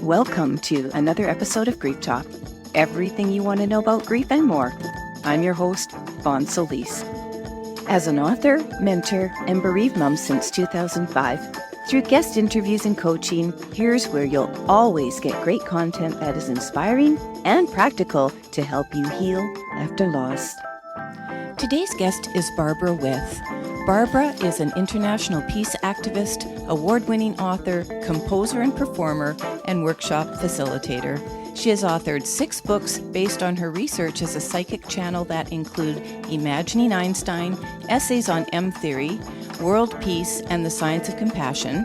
Welcome to another episode of Grief Talk. Everything you want to know about grief and more. I'm your host, Fawn Solis. As an author, mentor, and bereaved mom since 2005, through guest interviews and coaching, here's where you'll always get great content that is inspiring and practical to help you heal after loss. Today's guest is Barbara With. Barbara is an international peace activist, award-winning author, composer and performer, and workshop facilitator. She has authored 6 books based on her research as a psychic channel that include Imagining Einstein, Essays on M-Theory, World Peace and the Science of Compassion,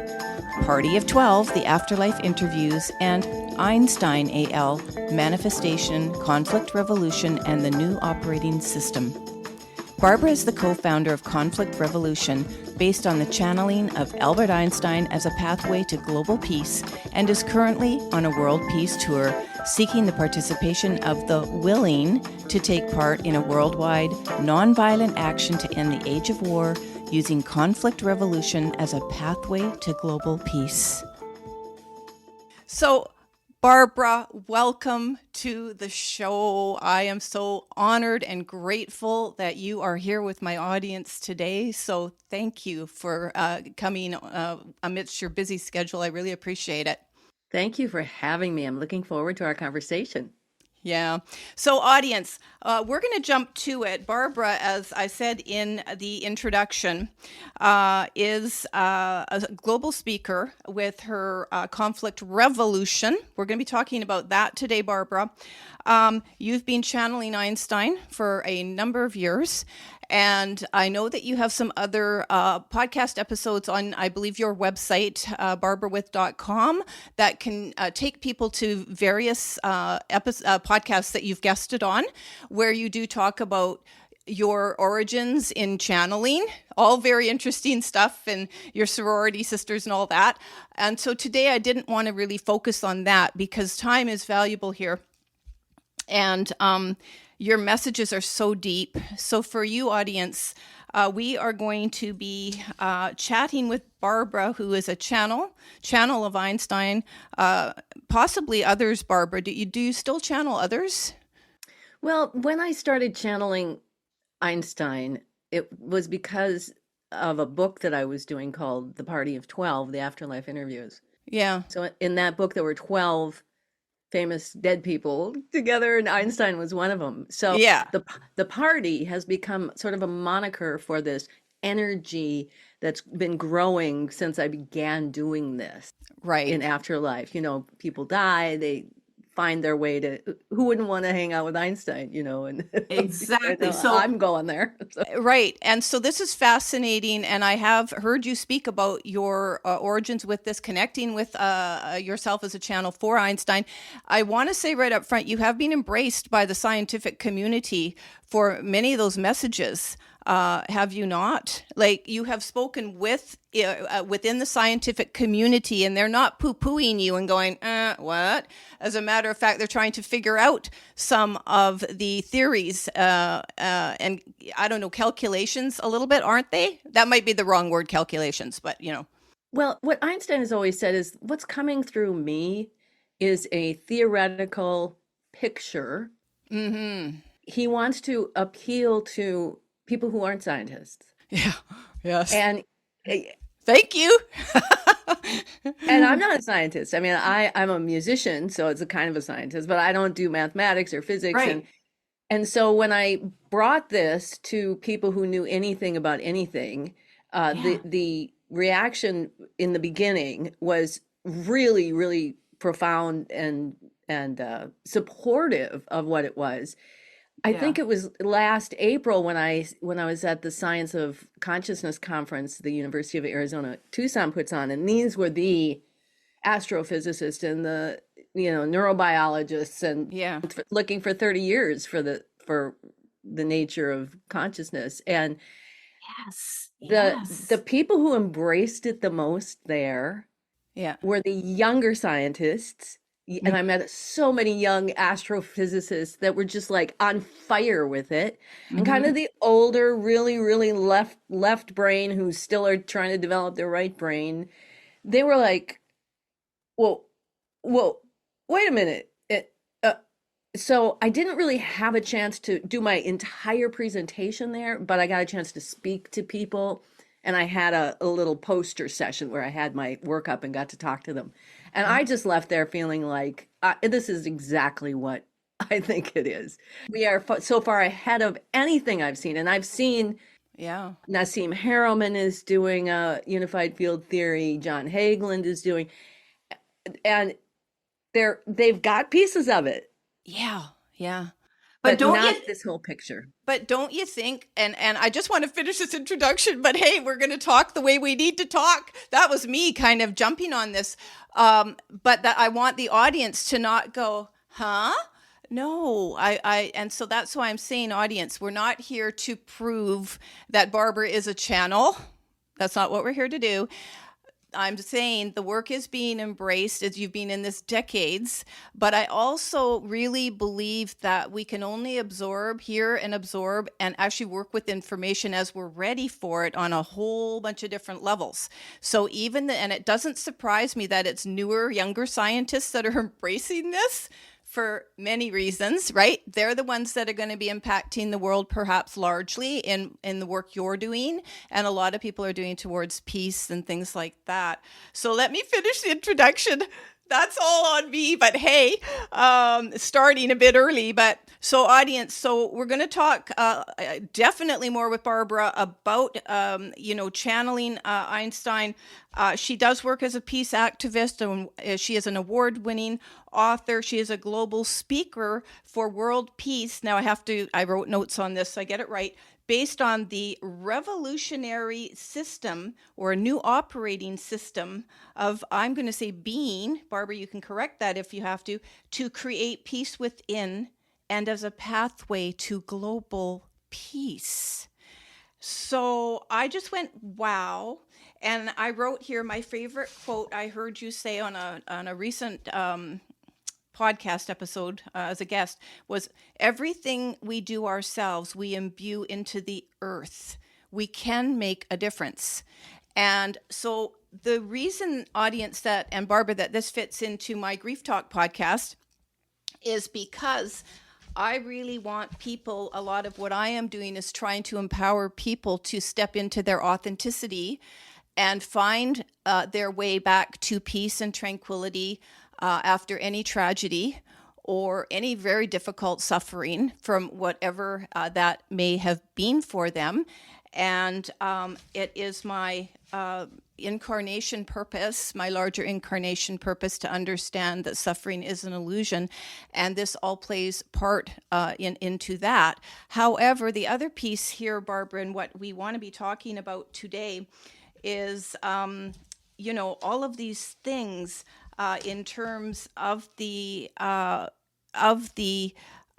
Party of 12, The Afterlife Interviews, and Einstein AL, Manifestation, Conflict Revolution, and the New Operating System. Barbara is the co-founder of Conflict Revolution, based on the channeling of Albert Einstein as a pathway to global peace, and is currently on a world peace tour, seeking the participation of the willing to take part in a worldwide, nonviolent action to end the age of war, using conflict revolution as a pathway to global peace. So, Barbara, welcome to the show. I am so honored and grateful that you are here with my audience today. So thank you for coming amidst your busy schedule. I really appreciate it. Thank you for having me. I'm looking forward to our conversation. Yeah. So audience, we're going to jump to it. Barbara, as I said in the introduction, is a global speaker with her Conflict Revolution. We're going to be talking about that today, Barbara. You've been channeling Einstein for a number of years. And I know that you have some other podcast episodes on, I believe, your website, barbarawith.com, that can take people to various podcasts that you've guested on, where you do talk about your origins in channeling, all very interesting stuff, and your sorority sisters and all that. And so today I didn't want to really focus on that because time is valuable here. And your messages are so deep. So for you, audience, we are going to be chatting with Barbara, who is a channel of Einstein, possibly others. Barbara, do you still channel others? Well, when I started channeling Einstein, it was because of a book that I was doing called The Party of 12, The Afterlife Interviews. Yeah. So in that book, there were 12 famous dead people together, and Einstein was one of them. So yeah. The party has become sort of a moniker for this energy that's been growing since I began doing this. Right. In Afterlife, people die, they find their way to, who wouldn't want to hang out with Einstein, and exactly. So I'm going there. So. Right. And so this is fascinating. And I have heard you speak about your origins with this, connecting with yourself as a channel for Einstein. I want to say right up front, you have been embraced by the scientific community for many of those messages. Have you not? Like, you have spoken with within the scientific community, and they're not poo-pooing you and going, what? As a matter of fact, they're trying to figure out some of the theories and, I don't know, calculations a little bit, aren't they? That might be the wrong word, calculations, but, Well, what Einstein has always said is what's coming through me is a theoretical picture. Mm-hmm. He wants to appeal to people who aren't scientists. Yeah. Yes. And thank you. And I'm not a scientist. I mean, I'm a musician, so it's a kind of a scientist, but I don't do mathematics or physics. Right. And so when I brought this to people who knew anything about anything, the reaction in the beginning was really, really profound and supportive of what it was. I think it was last April when I was at the Science of Consciousness conference the University of Arizona Tucson puts on, and these were the astrophysicists and the neurobiologists and looking for 30 years for the nature of consciousness. And the people who embraced it the most there were the younger scientists. And I met so many young astrophysicists that were just like on fire with it. And kind of the older, really, really left brain who still are trying to develop their right brain. They were like, well, wait a minute. So I didn't really have a chance to do my entire presentation there, but I got a chance to speak to people. And I had a little poster session where I had my work up and got to talk to them. And I just left there feeling like this is exactly what I think it is. We are so far ahead of anything I've seen. And I've seen Yeah. Nassim Haramein is doing a unified field theory, John Hageland is doing, and they've got pieces of it, Yeah. Yeah. but not this whole picture. But don't you think, and I just want to finish this introduction, but hey, we're going to talk the way we need to talk. That was me kind of jumping on this. But that I want the audience to not go, huh? No, and so that's why I'm saying, audience, we're not here to prove that Barbara is a channel. That's not what we're here to do. I'm saying the work is being embraced as you've been in this decades, but I also really believe that we can only hear and absorb and actually work with information as we're ready for it on a whole bunch of different levels. So and it doesn't surprise me that it's newer, younger scientists that are embracing this for many reasons, right? They're the ones that are going to be impacting the world perhaps largely in the work you're doing. And a lot of people are doing towards peace and things like that. So let me finish the introduction. That's all on me, but hey, starting a bit early, but so audience, so we're going to talk definitely more with Barbara about, channeling Einstein. She does work as a peace activist, and she is an award-winning author. She is a global speaker for world peace. Now I wrote notes on this so I get it right. Based on the revolutionary system or a new operating system of, I'm going to say being, Barbara, you can correct that if you have to create peace within and as a pathway to global peace. So I just went, wow. And I wrote here my favorite quote I heard you say on a recent podcast episode as a guest was, everything we do ourselves, we imbue into the earth. We can make a difference. And so the reason, audience, and Barbara, that this fits into my Grief Talk podcast is because I really want people, a lot of what I am doing is trying to empower people to step into their authenticity and find their way back to peace and tranquility after any tragedy or any very difficult suffering from whatever that may have been for them. And it is my incarnation purpose, my larger incarnation purpose, to understand that suffering is an illusion, and this all plays part into that. However, the other piece here, Barbara, and what we want to be talking about today is, all of these things in terms of the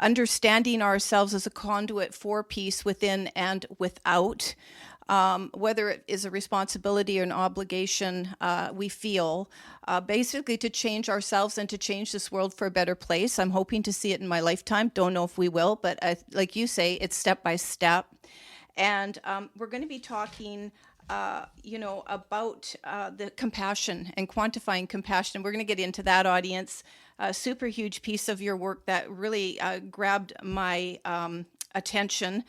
understanding ourselves as a conduit for peace within and without. Whether it is a responsibility or an obligation we feel, basically to change ourselves and to change this world for a better place. I'm hoping to see it in my lifetime. Don't know if we will, but like you say, it's step by step. And we're going to be talking about the compassion and quantifying compassion. We're going to get into that, audience. A super huge piece of your work that really grabbed my attention.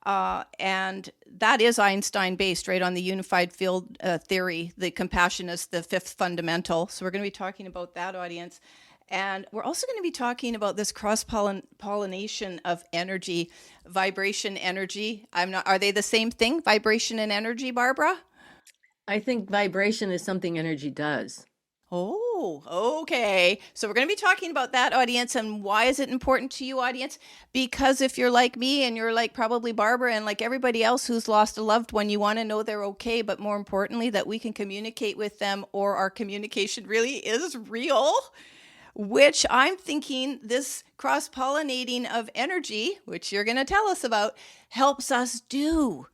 And that is Einstein based, right, on the unified field theory. The compassion is the fifth fundamental. So we're going to be talking about that, audience. And we're also going to be talking about this cross-pollination of energy, vibration, energy. Are they the same thing, vibration and energy, Barbara? I think vibration is something energy does. Oh, okay. So we're going to be talking about that, audience, and why is it important to you, audience? Because if you're like me and you're like probably Barbara and like everybody else who's lost a loved one, you want to know they're okay, but more importantly, that we can communicate with them, or our communication really is real, which I'm thinking this cross-pollinating of energy, which you're going to tell us about, helps us do.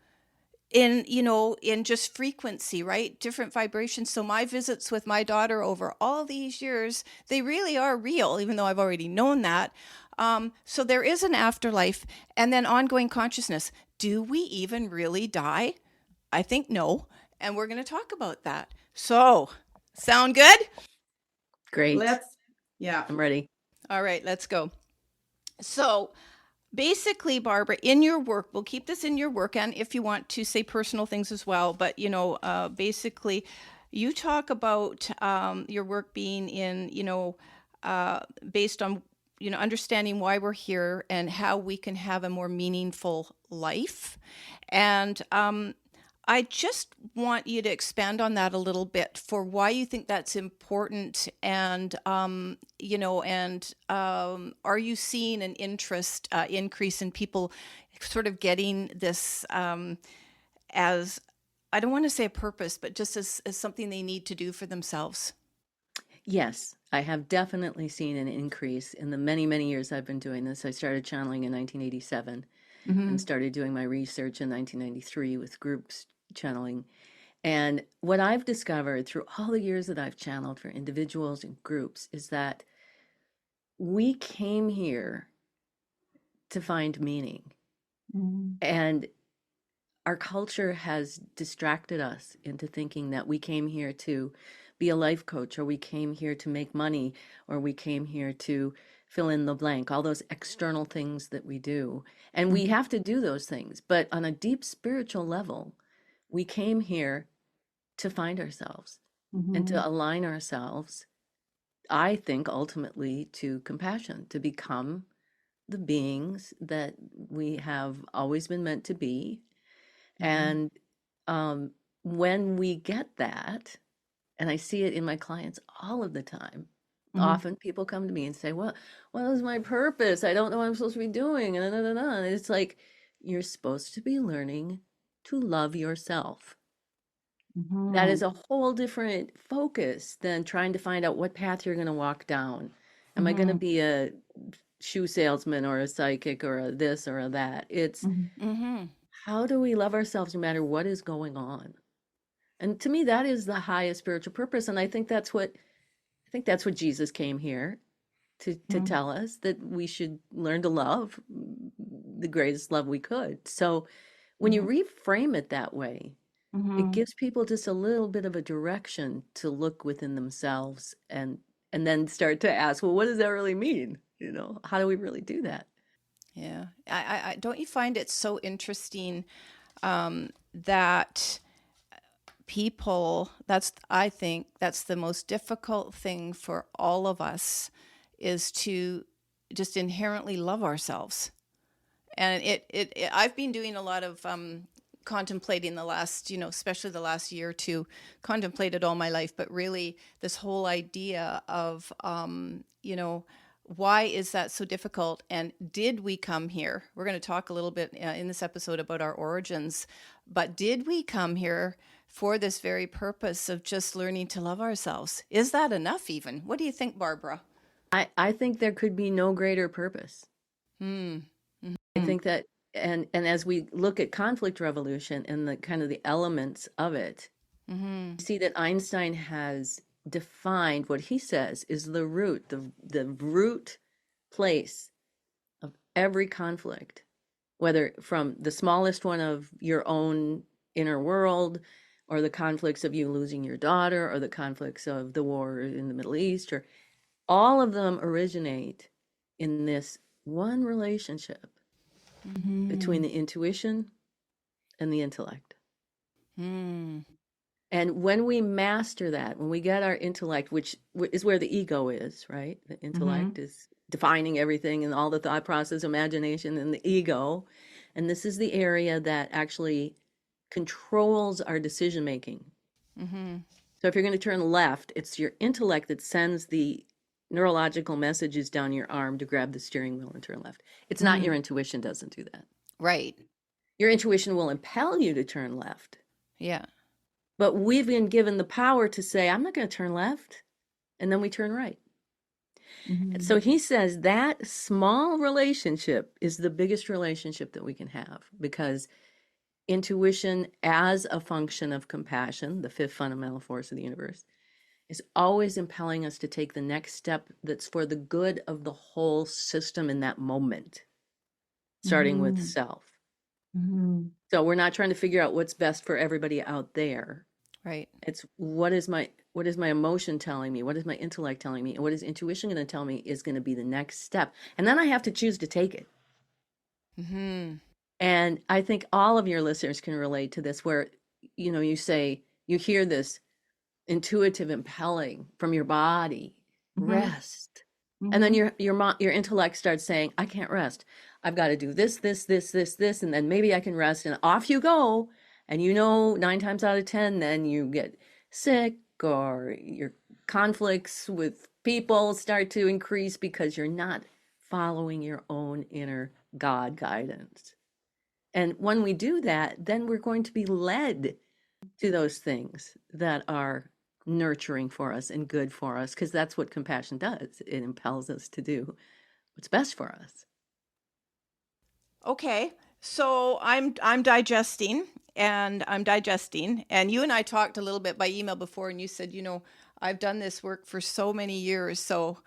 In just frequency, right? Different vibrations. So my visits with my daughter over all these years, they really are real, even though I've already known that. So there is an afterlife, and then ongoing consciousness. Do we even really die? I think no. And we're going to talk about that. So, sound good? Great. Yeah. I'm ready. All right, let's go. So basically, Barbara, in your work, we'll keep this in your work, and if you want to say personal things as well, but basically, you talk about your work being in, based on, understanding why we're here and how we can have a more meaningful life. And I just want you to expand on that a little bit for why you think that's important, and are you seeing an interest increase in people sort of getting this as, I don't want to say a purpose, but just as something they need to do for themselves? Yes, I have definitely seen an increase in the many, many years I've been doing this. I started channeling in 1987 and started doing my research in 1993 with groups channeling. And what I've discovered through all the years that I've channeled for individuals and groups is that we came here to find meaning. And our culture has distracted us into thinking that we came here to be a life coach, or we came here to make money, or we came here to fill in the blank, all those external things that we do. And we have to do those things. But on a deep spiritual level, we came here to find ourselves and to align ourselves, I think, ultimately to compassion, to become the beings that we have always been meant to be. And when we get that, and I see it in my clients all of the time, often people come to me and say, well, what is my purpose? I don't know what I'm supposed to be doing. And it's like, you're supposed to be learning to love yourself. That is a whole different focus than trying to find out what path you're going to walk down. Am I going to be a shoe salesman or a psychic or a this or a that? It's how do we love ourselves no matter what is going on? And to me, that is the highest spiritual purpose. And I think that's what Jesus came here to tell us, that we should learn to love the greatest love we could. So when you reframe it that way, it gives people just a little bit of a direction to look within themselves and then start to ask, well, what does that really mean? How do we really do that? Yeah. I don't you find it so interesting that people, I think that's the most difficult thing for all of us, is to just inherently love ourselves. And I've been doing a lot of contemplating the last, especially the last year or two, contemplated all my life, but really this whole idea of, why is that so difficult? And did we come here? We're going to talk a little bit in this episode about our origins, but did we come here for this very purpose of just learning to love ourselves? Is that enough even? What do you think, Barbara? I think there could be no greater purpose. I think that, and as we look at conflict resolution and the kind of the elements of it, you see that Einstein has defined what he says is the root, the root place of every conflict, whether from the smallest one of your own inner world, or the conflicts of you losing your daughter, or the conflicts of the war in the Middle East, or all of them originate in this one relationship between the intuition and the intellect. And when we master that, when we get our intellect, which is where the ego is, right? The intellect is defining everything and all the thought process, imagination, and the ego. And this is the area that actually controls our decision making. So if you're going to turn left, it's your intellect that sends the neurological messages down your arm to grab the steering wheel and turn left. It's not your intuition doesn't do that. Right. Your intuition will impel you to turn left. Yeah. But we've been given the power to say, I'm not going to turn left. And then we turn right. And so he says that small relationship is the biggest relationship that we can have, because intuition, as a function of compassion, the fifth fundamental force of the universe, is always impelling us to take the next step that's for the good of the whole system in that moment, starting with self. So we're not trying to figure out what's best for everybody out there. Right. It's what is what is my emotion telling me? What is my intellect telling me? And what is intuition going to tell me is going to be the next step. And then I have to choose to take it. Mm-hmm. And I think all of your listeners can relate to this, where, you say, you hear this intuitive impelling from your body, rest. And then your intellect starts saying, I can't rest. I've got to do this, and then maybe I can rest. And off you go. And 9 times out of 10, then you get sick, or your conflicts with people start to increase because you're not following your own inner God guidance. And when we do that, then we're going to be led to those things that are nurturing for us and good for us, because that's what compassion does. It impels us to do what's best for us. Okay, so I'm digesting, and you and I talked a little bit by email before, and you said, I've done this work for so many years, so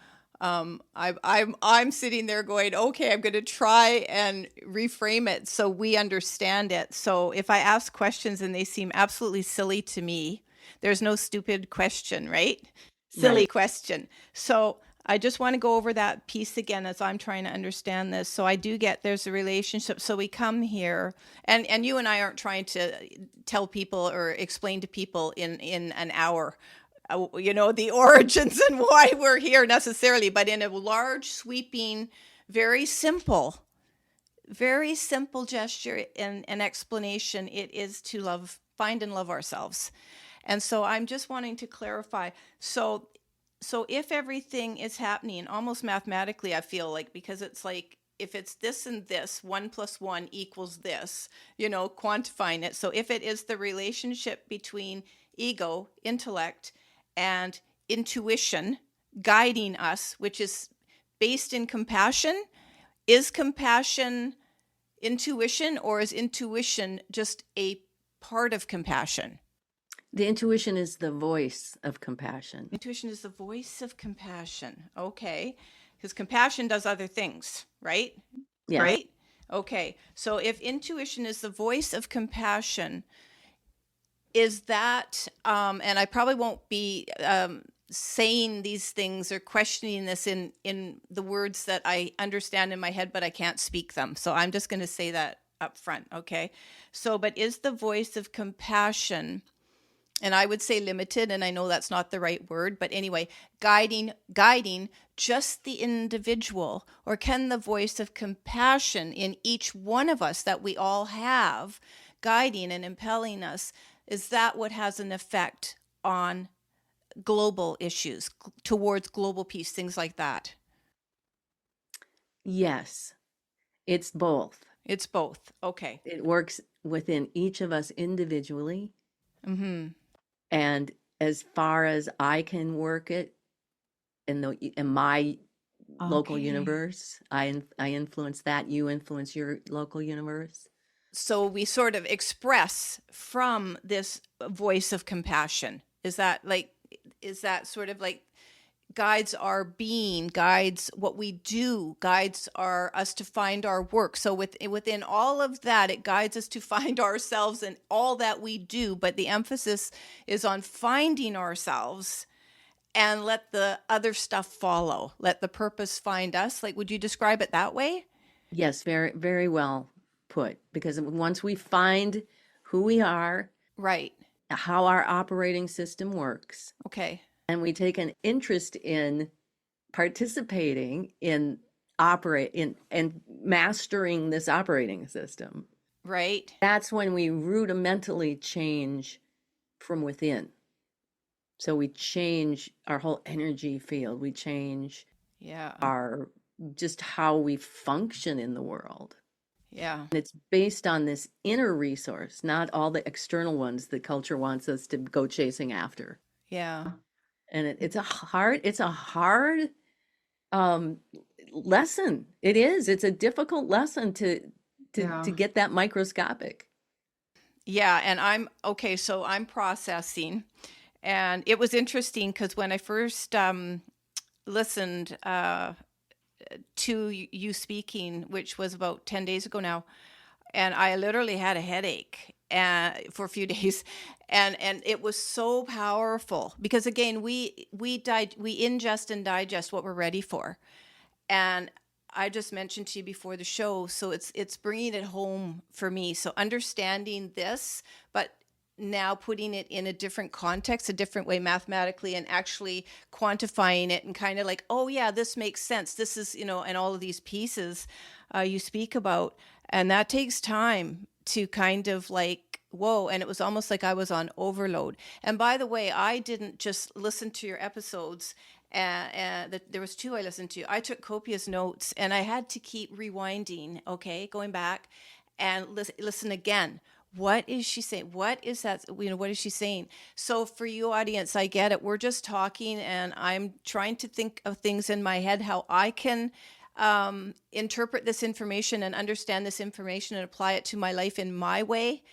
I'm sitting there going, okay, I'm going to try and reframe it so we understand it. So if I ask questions and they seem absolutely silly to me, there's no stupid question, right? Silly Right. question. So I just want to go over that piece again as I'm trying to understand this. So I do get there's a relationship. So we come here, and you and I aren't trying to tell people or explain to people in an hour, the origins and why we're here necessarily, but in a large, sweeping, very simple gesture and an explanation, it is to find and love ourselves. And so I'm just wanting to clarify. So if everything is happening almost mathematically, I feel like, because it's like, if it's this and this, 1 + 1 = this, quantifying it. So if it is the relationship between ego, intellect, and intuition guiding us, which is based in compassion, is compassion intuition, or is intuition just a part of compassion? The intuition is the voice of compassion. Intuition is the voice of compassion. Okay. Because compassion does other things, right? Yes. Right? Okay. So if intuition is the voice of compassion, is that, and I probably won't be saying these things or questioning this in the words that I understand in my head, but I can't speak them. So I'm just going to say that up front. Okay. So, but is the voice of compassion, and I would say limited, and I know that's not the right word, but anyway, guiding just the individual, or can the voice of compassion in each one of us that we all have guiding and impelling us, is that what has an effect on global issues, towards global peace, things like that? Yes, it's both. It's both. Okay. It works within each of us individually. Mm-hmm. And as far as I can work it in my local universe, I influence that. You influence your local universe. So we sort of express from this voice of compassion. Is that sort of like guides our being, guides what we do, guides us to find our work. So within all of that, it guides us to find ourselves in all that we do. But the emphasis is on finding ourselves, and let the other stuff follow. Let the purpose find us. Like, would you describe it that way? Yes, very, very well put. Because once we find who we are, Right. how our operating system works, Okay. and we take an interest in participating in and mastering this operating system, Right. that's when we rudimentally change from within. So we change our whole energy field. We change our just how we function in the world. Yeah. And it's based on this inner resource, not all the external ones that culture wants us to go chasing after. Yeah. And it's a hard lesson. It is. It's a difficult lesson to get that microscopic. Yeah. And so I'm processing. And it was interesting because when I first listened to you speaking, which was about 10 days ago now, and I literally had a headache. for a few days, and it was so powerful because again we ingest and digest what we're ready for, and I just mentioned to you before the show, so it's bringing it home for me. So understanding this, but now putting it in a different context, a different way mathematically, and actually quantifying it and kind of like, oh yeah, this makes sense. This is, and all of these pieces you speak about. And that takes time to kind of like, whoa. And it was almost like I was on overload. And by the way, I didn't just listen to your episodes. And there was 2 I listened to. I took copious notes and I had to keep rewinding, okay, going back and listen again. What is she saying? What is that? What is she saying? So for you audience, I get it. We're just talking and I'm trying to think of things in my head, how I can interpret this information and understand this information and apply it to my life in my way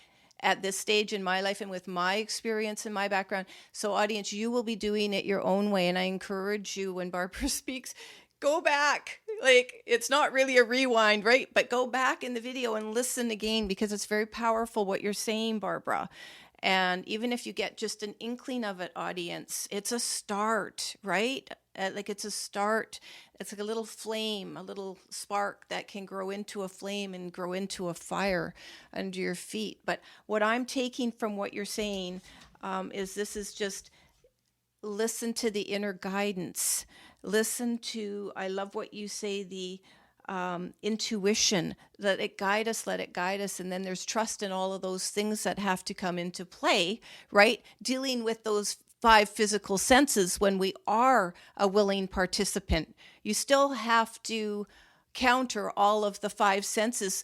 at this stage in my life and with my experience and my background. So audience, you will be doing it your own way. And I encourage you, when Barbara speaks, go back. Like, it's not really a rewind, right? But go back in the video and listen again, because it's very powerful what you're saying, Barbara. And even if you get just an inkling of it, audience, it's a start, right? Like it's a start. It's like a little flame, a little spark that can grow into a flame and grow into a fire under your feet. But what I'm taking from what you're saying is this is just listen to the inner guidance. Listen to, I love what you say, the intuition, let it guide us. And then there's trust in all of those things that have to come into play, right? Dealing with those 5 physical senses when we are a willing participant. You still have to counter all of the 5 senses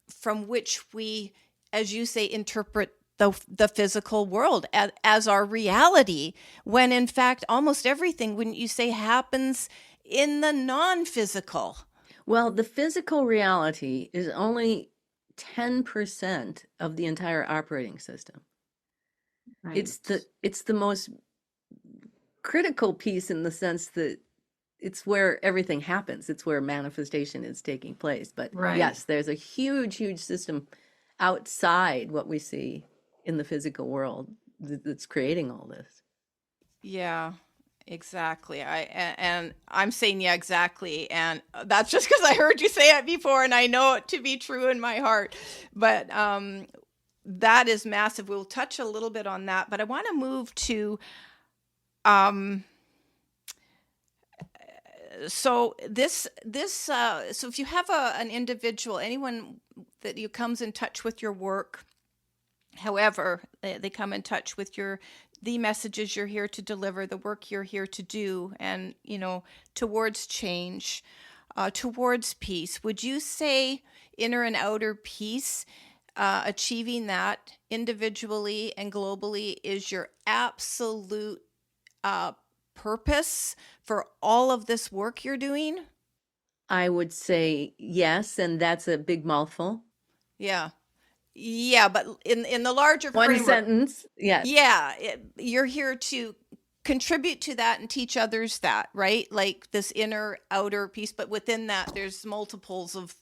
from which we, as you say, interpret the physical world as our reality, when in fact almost everything, wouldn't you say, happens in the non-physical? Well, the physical reality is only 10% of the entire operating system. Right. It's the most critical piece in the sense that it's where everything happens. It's where manifestation is taking place. But yes, there's a huge, huge system outside what we see in the physical world that's creating all this. Yeah. Exactly. I'm saying, yeah, exactly. And that's just because I heard you say it before and I know it to be true in my heart. But that is massive. We'll touch a little bit on that, but I want to move to, so if you have an individual, anyone that you comes in touch with your work, however, they come in touch with the messages you're here to deliver, the work you're here to do, and, towards change, towards peace. Would you say inner and outer peace, achieving that individually and globally, is your absolute purpose for all of this work you're doing? I would say yes, and that's a big mouthful. Yeah. Yeah, but in the larger one framework, sentence, yes. Yeah, you're here to contribute to that and teach others that, right? Like this inner outer piece, but within that, there's multiples of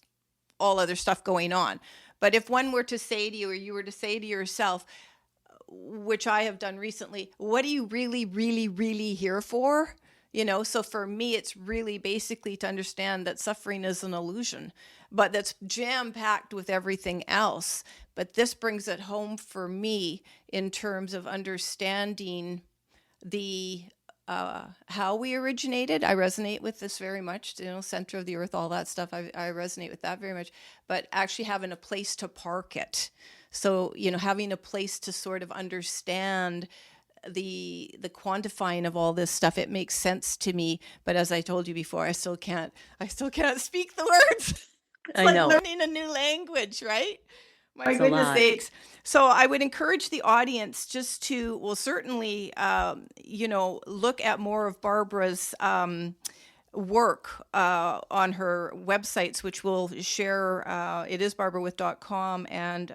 all other stuff going on. But if one were to say to you, or you were to say to yourself, which I have done recently, what are you really, really, really here for? So for me, it's really basically to understand that suffering is an illusion, but that's jam-packed with everything else. But this brings it home for me in terms of understanding the how we originated. I resonate with this very much, center of the earth, all that stuff. I resonate with that very much, but actually having a place to park it. So, having a place to sort of understand the quantifying of all this stuff, it makes sense to me. But as I told you before, I still can't speak the words. It's like learning a new language, right? My goodness sakes. So I would encourage the audience just to, certainly, look at more of Barbara's work on her websites, which we'll share. It is barbarawith.com. And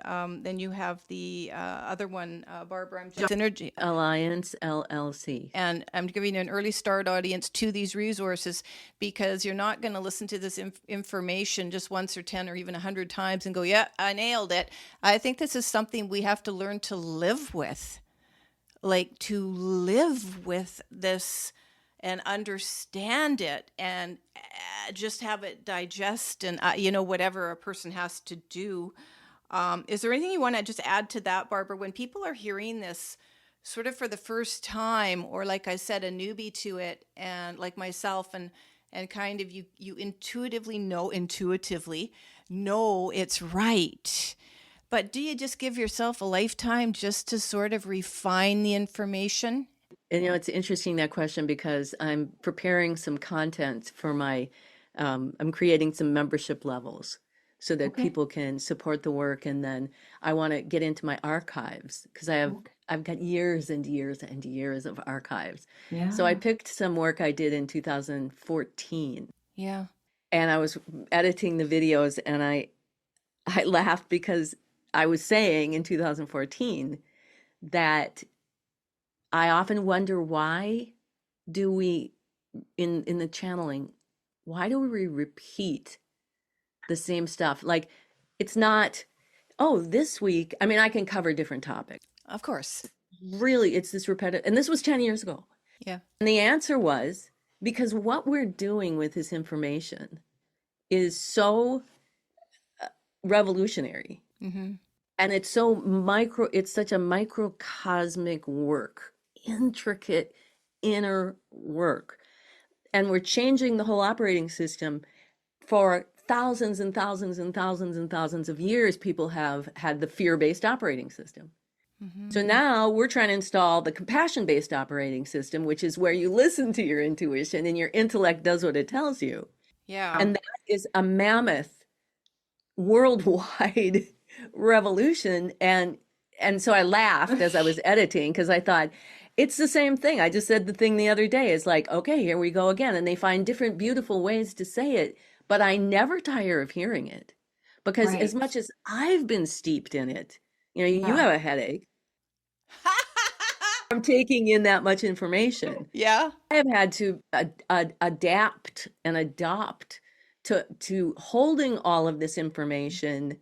then you have the other one, Barbara, I'm just Synergy Alliance LLC. And I'm giving you an early start audience to these resources, because you're not going to listen to this information just once or 10 or even 100 times and go, yeah, I nailed it. I think this is something we have to learn to live with, like to live with this and understand it, and just have it digest, and whatever a person has to do. Is there anything you want to just add to that, Barbara? When people are hearing this sort of for the first time, or like I said, a newbie to it, and like myself, and kind of you intuitively know it's right. But do you just give yourself a lifetime just to sort of refine the information? And it's interesting, that question, because I'm preparing some content for I'm creating some membership levels so that people can support the work. And then I want to get into my archives, because I've got years and years and years of archives. Yeah. So I picked some work I did in 2014. Yeah. And I was editing the videos, and I laughed because I was saying in 2014 that I often wonder, why do we, in the channeling, why do we repeat the same stuff? Like, it's not, this week, I mean, I can cover different topics. Of course. Really, it's this repetitive, and this was 10 years ago. Yeah. And the answer was, because what we're doing with this information is so revolutionary. Mm-hmm. And it's such a microcosmic work, intricate inner work. And we're changing the whole operating system. For thousands and thousands and thousands and thousands of years, people have had the fear-based operating system. Mm-hmm. So now we're trying to install the compassion-based operating system, which is where you listen to your intuition and your intellect does what it tells you. Yeah. And that is a mammoth worldwide revolution. And so I laughed as I was editing, because I thought, it's the same thing. I just said the thing the other day. It's like, okay, here we go again. And they find different beautiful ways to say it, but I never tire of hearing it, because as much as I've been steeped in it, you have a headache. I'm taking in that much information. Yeah. I have had to adapt and adopt to holding all of this information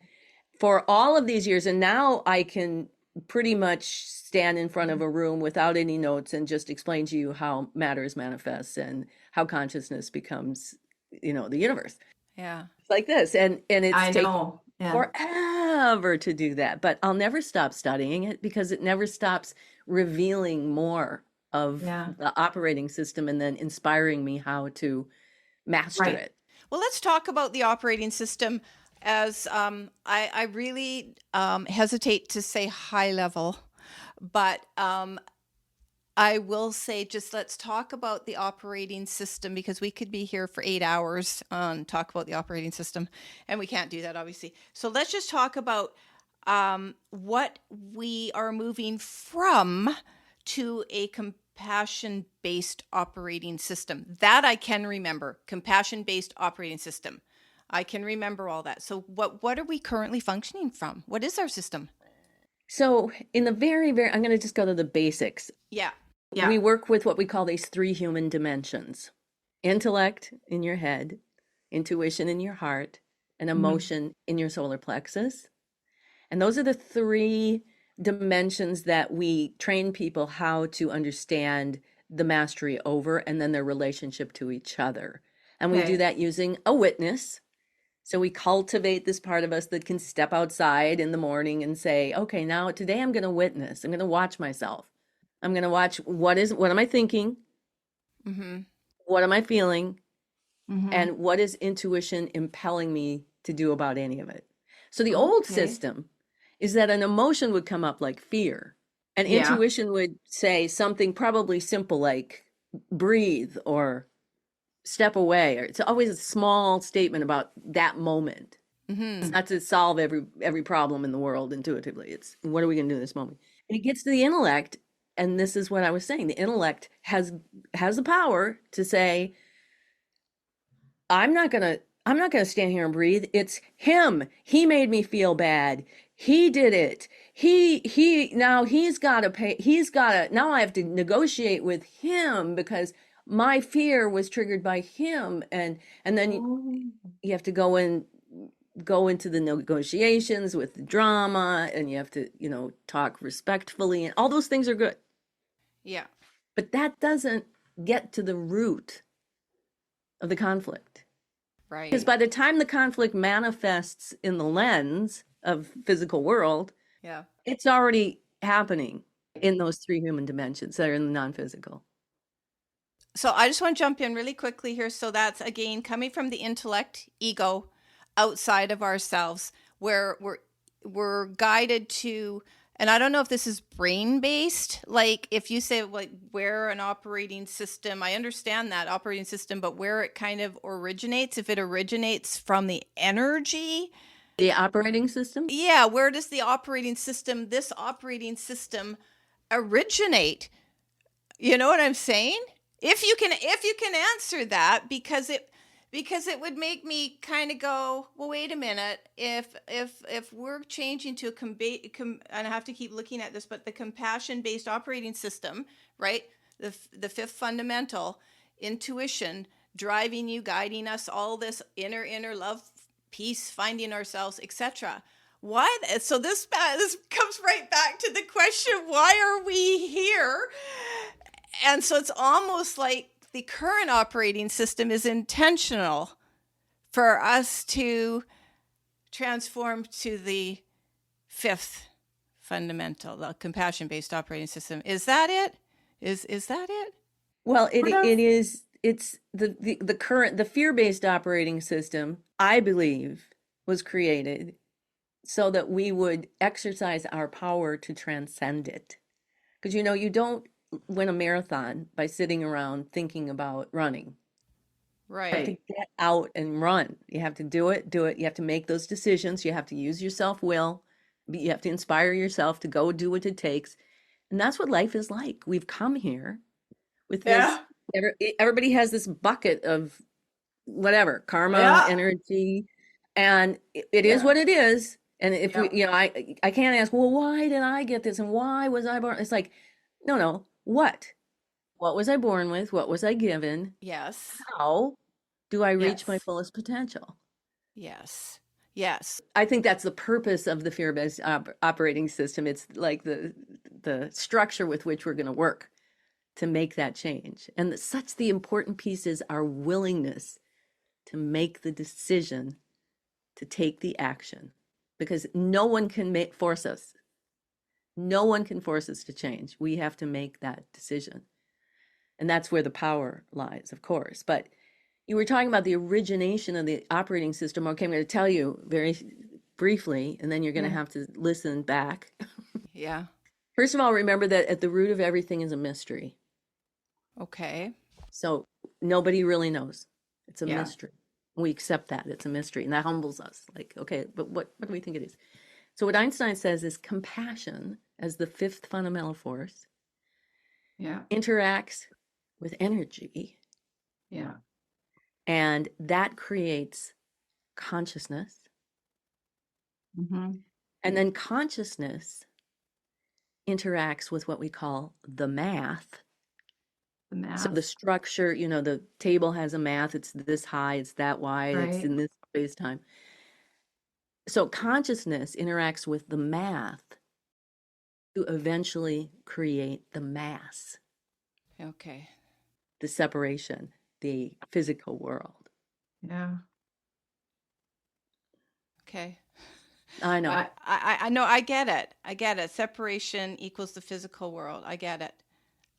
for all of these years. And now I can pretty much stand in front of a room without any notes and just explain to you how matter manifests and how consciousness becomes, the universe. Yeah. It's like this. And it's taken Yeah. forever to do that. But I'll never stop studying it, because it never stops revealing more of the operating system and then inspiring me how to master it. Well, let's talk about the operating system. As I really hesitate to say high level, but I will say, just let's talk about the operating system, because we could be here for 8 hours and talk about the operating system, and we can't do that, obviously. So let's just talk about what we are moving from to a compassion-based operating system. That I can remember, compassion-based operating system. I can remember all that. So what are we currently functioning from? What is our system? So in the very, very, I'm going to just go to the basics. Yeah. We work with what we call these 3 human dimensions: intellect in your head, intuition in your heart, and emotion in your solar plexus. And those are the 3 dimensions that we train people how to understand the mastery over, and then their relationship to each other. And we do that using a witness. So we cultivate this part of us that can step outside in the morning and say, okay, now today I'm going to witness. I'm going to watch myself. I'm going to watch what am I thinking? Mm-hmm. What am I feeling? Mm-hmm. And what is intuition impelling me to do about any of it? So the old system is that an emotion would come up like fear, and intuition would say something probably simple like breathe or step away, or it's always a small statement about that moment. Mm-hmm. It's not to solve every problem in the world intuitively. It's, what are we going to do in this moment? And it gets to the intellect, and this is what I was saying. The intellect has the power to say, I'm not gonna stand here and breathe. It's him. He made me feel bad. He did it. Now he's gotta pay, now I have to negotiate with him because my fear was triggered by him. And then you have to go into the negotiations with the drama, and you have to, talk respectfully, and all those things are good. Yeah. But that doesn't get to the root of the conflict. Right. Because by the time the conflict manifests in the lens of physical world, Yeah. it's already happening in those three human dimensions that are in the non-physical. So I just want to jump in really quickly here. So that's, again, coming from the intellect, ego, outside of ourselves, where we're guided to, and I don't know if this is brain based, like if you say like where an operating system, I understand that operating system, but where it kind of originates, if it originates from the energy. The operating system? Yeah, where does this operating system originate? You know what I'm saying? If you can answer that, because it would make me kind of go, well, wait a minute. If we're changing to and I have to keep looking at this, but the compassion-based operating system, right? The fifth fundamental, intuition, driving you, guiding us, all this inner love, peace, finding ourselves, etc. Why? So this comes right back to the question: why are we here? And so it's almost like the current operating system is intentional for us to transform to the fifth fundamental, the compassion-based operating system. Is that it? Is that it? Well, it is. It's the current, the fear-based operating system, I believe, was created so that we would exercise our power to transcend it. Because you don't win a marathon by sitting around thinking about running. Right. You have to get out and run. You have to do it. You have to make those decisions. You have to use your self-will. You have to inspire yourself to go do what it takes. And that's what life is like. We've come here with this. Everybody has this bucket of whatever, karma, energy, and it is what it is. And if we, I can't ask, well, why did I get this? And why was I born? It's like, no, what was I born with? What was I given? Yes. How do I reach my fullest potential? Yes. I think that's the purpose of the fear-based operating system. It's like the structure with which we're going to work to make that change. And such the important piece is our willingness to make the decision, to take the action, because no one can force us. No one can force us to change. We have to make that decision. And that's where the power lies, of course. But you were talking about the origination of the operating system. Okay, I'm going to tell you very briefly, and then you're going to have to listen back. Yeah. First of all, remember that at the root of everything is a mystery. Okay. So nobody really knows. It's a mystery. We accept that. It's a mystery. And that humbles us. Like, okay, but what do we think it is? So what Einstein says is compassion, as the fifth fundamental force, interacts with energy. Yeah. And that creates consciousness. Mm-hmm. And then consciousness interacts with what we call the math. The math. So the structure, the table has a math. It's this high, it's that wide, it's in this space time. So consciousness interacts with the math to eventually create the mass. Okay. The separation, the physical world. Yeah. Okay. I know. I know. I get it. Separation equals the physical world. I get it.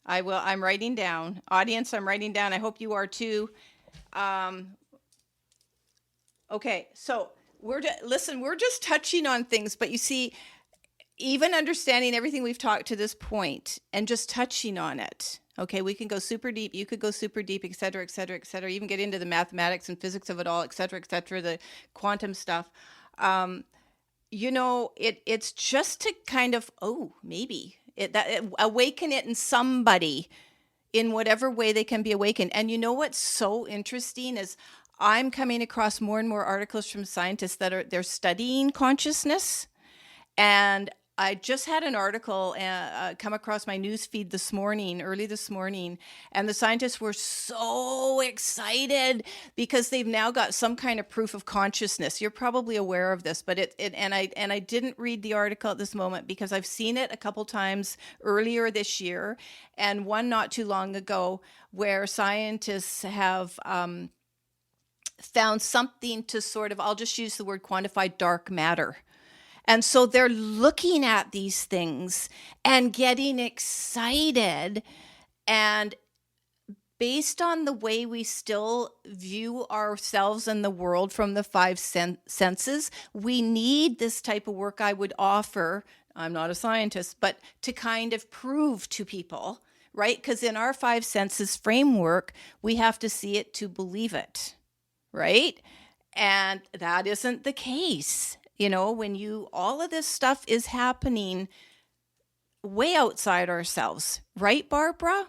I'm writing down. Audience, I'm writing down. I hope you are too. Okay. So we're just touching on things, but you see, even understanding everything we've talked to this point and just touching on it. Okay, we can go super deep. You could go super deep, et cetera, et cetera, et cetera. Even get into the mathematics and physics of it all, et cetera, the quantum stuff. It's just to kind of, maybe awaken it in somebody in whatever way they can be awakened. And you know what's so interesting is I'm coming across more and more articles from scientists they're studying consciousness. And I just had an article come across my news feed early this morning, and the scientists were so excited because they've now got some kind of proof of consciousness. You're probably aware of this, but I didn't read the article at this moment because I've seen it a couple times earlier this year, and one not too long ago where scientists have found something to sort of, I'll just use the word quantify dark matter. And so they're looking at these things and getting excited. And based on the way we still view ourselves and the world from the five senses, we need this type of work I would offer. I'm not a scientist, but to kind of prove to people, right? Because in our five senses framework, we have to see it to believe it, right? And that isn't the case. When all of this stuff is happening way outside ourselves, right, Barbara?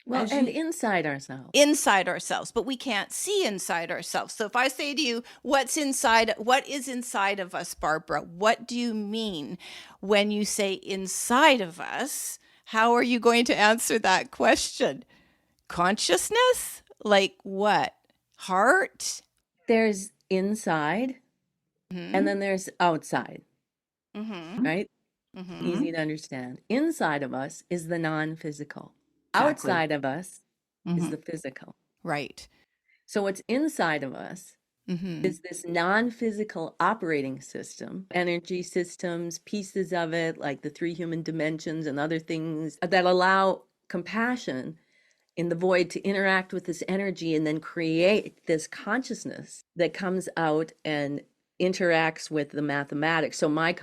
Well, and inside ourselves. Inside ourselves, but we can't see inside ourselves. So if I say to you, what is inside of us, Barbara? What do you mean when you say inside of us? How are you going to answer that question? Consciousness? Like what? Heart? There's inside. Mm-hmm. And then there's outside, Mm-hmm. right? Mm-hmm. Easy to understand. Inside of us is the non-physical. Exactly. Outside of us is Mm-hmm. the physical. Right. So what's inside of us Mm-hmm. is this non-physical operating system, energy systems, pieces of it, like the 3 human dimensions and other things that allow compassion in the void to interact with this energy and then create this consciousness that comes out and interacts with the mathematics. So my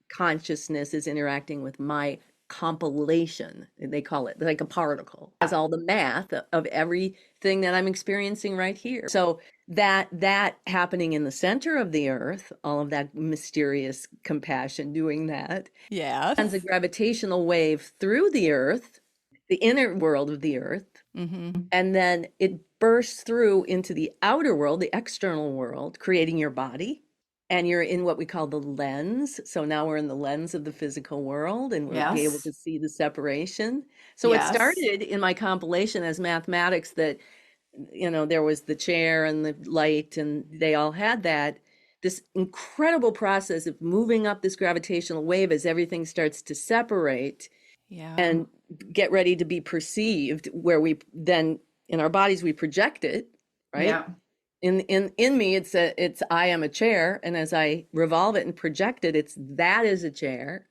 consciousness is interacting with my compilation. They call it like a particle. It has all the math of everything that I'm experiencing right here. So that happening in the center of the earth, all of that mysterious compassion doing that, Yes. sends a gravitational wave through the earth, the inner world of the earth, Mm-hmm. and then it bursts through into the outer world, the external world, creating your body. And you're in what we call the lens. So now we're in the lens of the physical world, and we'll be able Yes. to see the separation. So Yes. it started in my compilation as mathematics that, there was the chair and the light, and they all had that. This incredible process of moving up this gravitational wave as everything starts to separate Yeah. and get ready to be perceived, where we then, in our bodies, we project it, right? Yeah. In me, it's I am a chair, and as I revolve it and project it, it's that is a chair.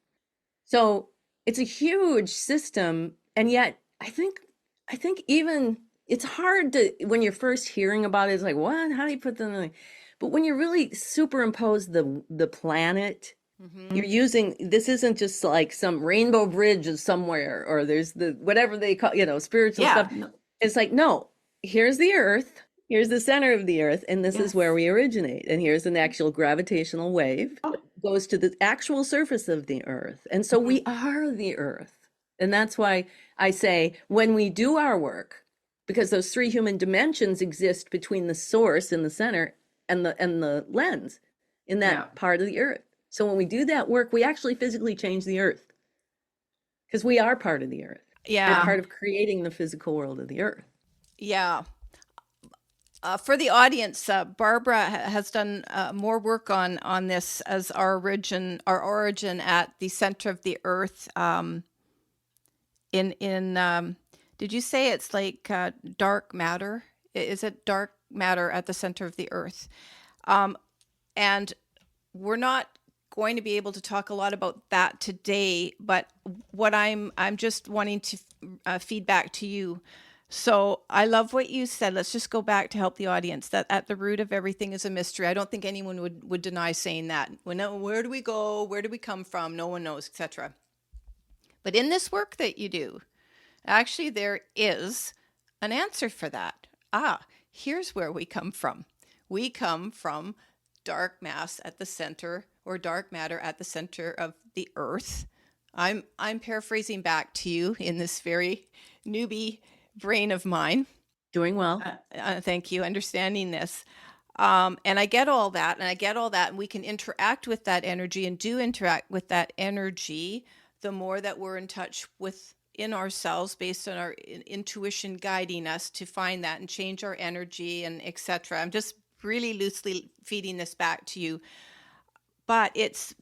So it's a huge system, and yet I think even it's hard to, when you're first hearing about it, it's like, what? How do you put them? But when you really superimpose the planet, Mm-hmm. you're using, this isn't just like some rainbow bridge is somewhere, or there's the whatever they call, spiritual Yeah. stuff. It's like, no, here's the earth. Here's the center of the earth, and this is where we originate. And here's an actual gravitational wave that goes to the actual surface of the earth. And so we are the earth. And that's why I say when we do our work, because those 3 human dimensions exist between the source in the center and the lens in that part of the earth. So when we do that work, we actually physically change the earth, because we are part of the earth. Yeah. We're part of creating the physical world of the earth. Yeah. For the audience, Barbara has done more work on this as our origin at the center of the earth. Did you say it's like dark matter? Is it dark matter at the center of the earth? And we're not going to be able to talk a lot about that today, but what I'm just wanting to feed back to you. So I love what you said. Let's just go back to help the audience, that at the root of everything is a mystery. I don't think anyone would deny saying that. Where do we go? Where do we come from? No one knows, etc. But in this work that you do, actually there is an answer for that. Here's where we come from. We come from dark mass at the center, or dark matter at the center of the earth. I'm paraphrasing back to you in this very newbie brain of mine. Doing well. Thank you. Understanding this. And I get all that, and we can interact with that energy and do interact with that energy the more that we're in touch with in ourselves based on our intuition guiding us to find that and change our energy and etc. I'm just really loosely feeding this back to you. But it's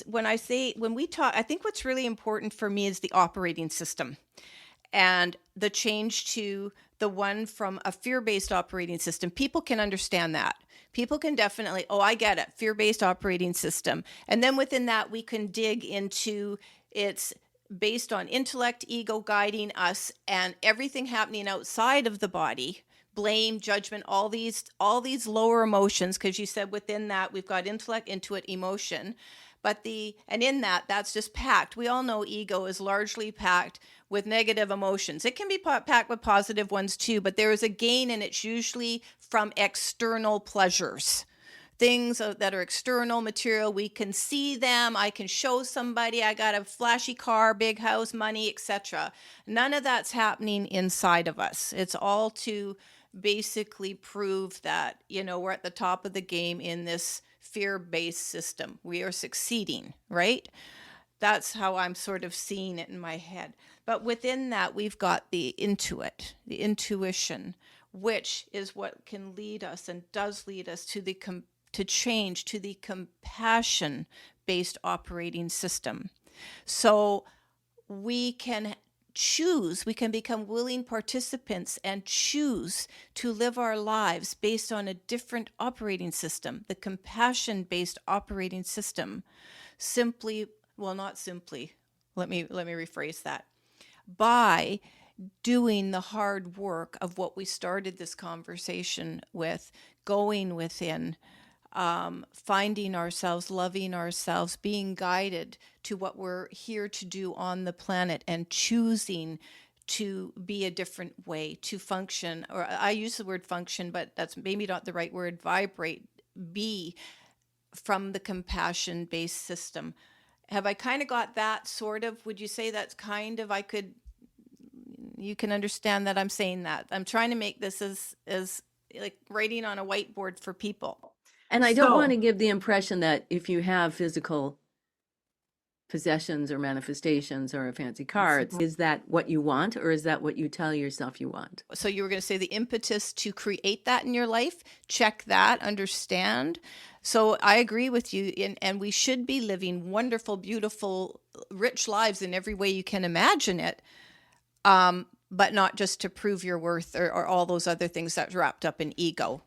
when we talk, I think what's really important for me is the operating system and the change to the one from a fear-based operating system. People can understand that. People can definitely, oh, I get it, fear-based operating system. And then within that, we can dig into it's based on intellect, ego guiding us, and everything happening outside of the body, blame, judgment, all these lower emotions, because you said within that we've got intellect, intuit, emotion. But in that's just packed. We all know ego is largely packed with negative emotions. It can be packed with positive ones too, but there is a gain, and it's usually from external pleasures. Things that are external material, we can see them. I can show somebody I got a flashy car, big house, money, etc. None of that's happening inside of us. It's all to basically prove that, we're at the top of the game in this fear-based system. We are succeeding, right? That's how I'm sort of seeing it in my head. But within that, we've got the intuit, the intuition, which is what can lead us and does lead us to change to the compassion-based operating system. So we can choose, we can become willing participants and choose to live our lives based on a different operating system, the compassion-based operating system. Not simply, let me rephrase that. By doing the hard work of what we started this conversation with, going within, finding ourselves, loving ourselves, being guided to what we're here to do on the planet, and choosing to be a different way, to function, or I use the word function, but that's maybe not the right word, vibrate, be from the compassion-based system. Have I kind of got that sort of, would you say that's kind of, you can understand that I'm saying that. I'm trying to make this as like writing on a whiteboard for people. And I don't want to give the impression that if you have physical possessions or manifestations or a fancy car, is that what you want, or is that what you tell yourself you want? So you were going to say the impetus to create that in your life, check that, understand. So I agree with you, and we should be living wonderful, beautiful, rich lives in every way you can imagine it, but not just to prove your worth or all those other things that's wrapped up in ego.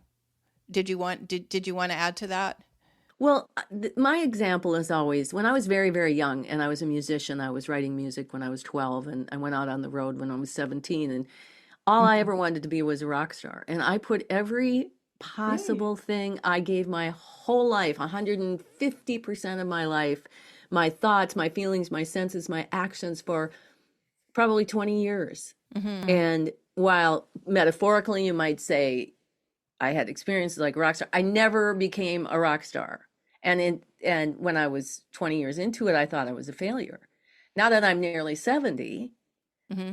Did you want to add to that? Well, my example is always when I was very, very young and I was a musician. I was writing music when I was 12, and I went out on the road when I was 17, and all I ever wanted to be was a rock star. And I put every possible thing, I gave my whole life, 150% of my life, my thoughts, my feelings, my senses, my actions, for probably 20 years. And while metaphorically you might say I had experiences like a rock star, I never became a rock star. And when I was 20 years into it, I thought I was a failure. Now that I'm nearly 70,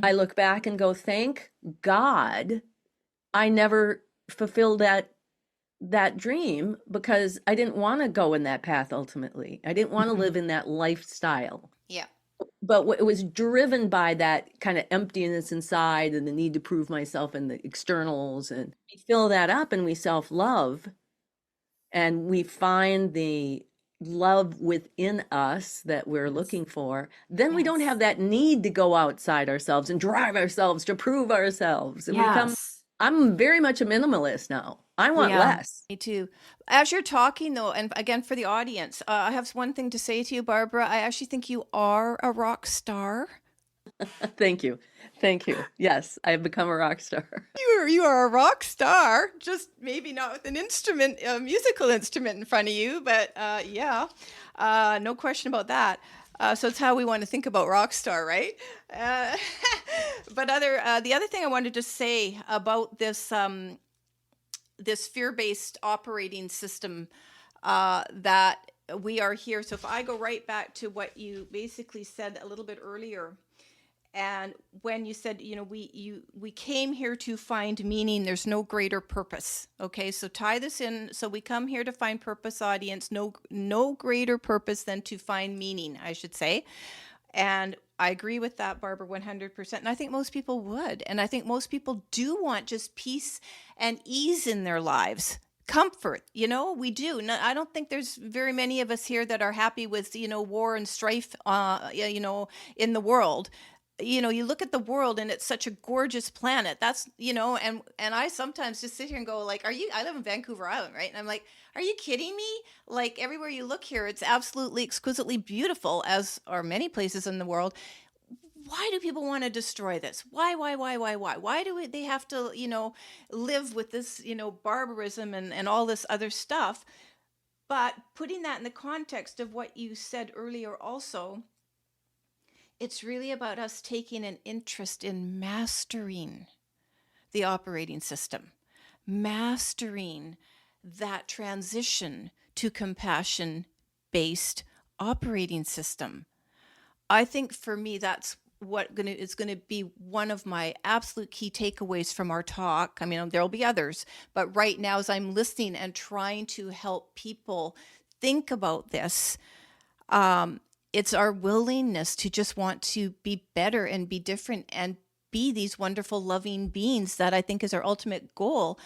I look back and go, thank God I never fulfilled that dream, because I didn't want to go in that path ultimately. I didn't want to live in that lifestyle. Yeah. But it was driven by that kind of emptiness inside and the need to prove myself in the externals. And we fill that up and we self-love, and we find the love within us that we're looking for. Then we don't have that need to go outside ourselves and drive ourselves to prove ourselves. And I'm very much a minimalist now. I want less. Me too. As you're talking though, and again for the audience, I have one thing to say to you, Barbara. I actually think you are a rock star. Thank you. Thank you. Yes, I have become a rock star. You are a rock star, just maybe not with an instrument, a musical instrument in front of you, but no question about that. So it's how we want to think about rock star, right? But the other thing I wanted to say about this this fear-based operating system that we are here. So if I go right back to what you basically said a little bit earlier, And when you said, we came here to find meaning, there's no greater purpose. Okay, so tie this in. So we come here to find purpose, audience. No greater purpose than to find meaning, I should say. And I agree with that, Barbara, 100%. And I think most people would. And I think most people do want just peace and ease in their lives. Comfort, we do. No, I don't think there's very many of us here that are happy with, war and strife, in the world. You look at the world and it's such a gorgeous planet. That's, and I sometimes just sit here and go like, I live in Vancouver Island, right? And I'm like, are you kidding me? Like everywhere you look here, it's absolutely exquisitely beautiful, as are many places in the world. Why do people want to destroy this? Why? Why do they have to, live with this, barbarism and all this other stuff? But putting that in the context of what you said earlier also, it's really about us taking an interest in mastering the operating system, mastering that transition to compassion-based operating system. I think for me, that's what is going to be one of my absolute key takeaways from our talk. I mean, there'll be others, but right now, as I'm listening and trying to help people think about this, it's our willingness to just want to be better and be different and be these wonderful, loving beings that I think is our ultimate goal.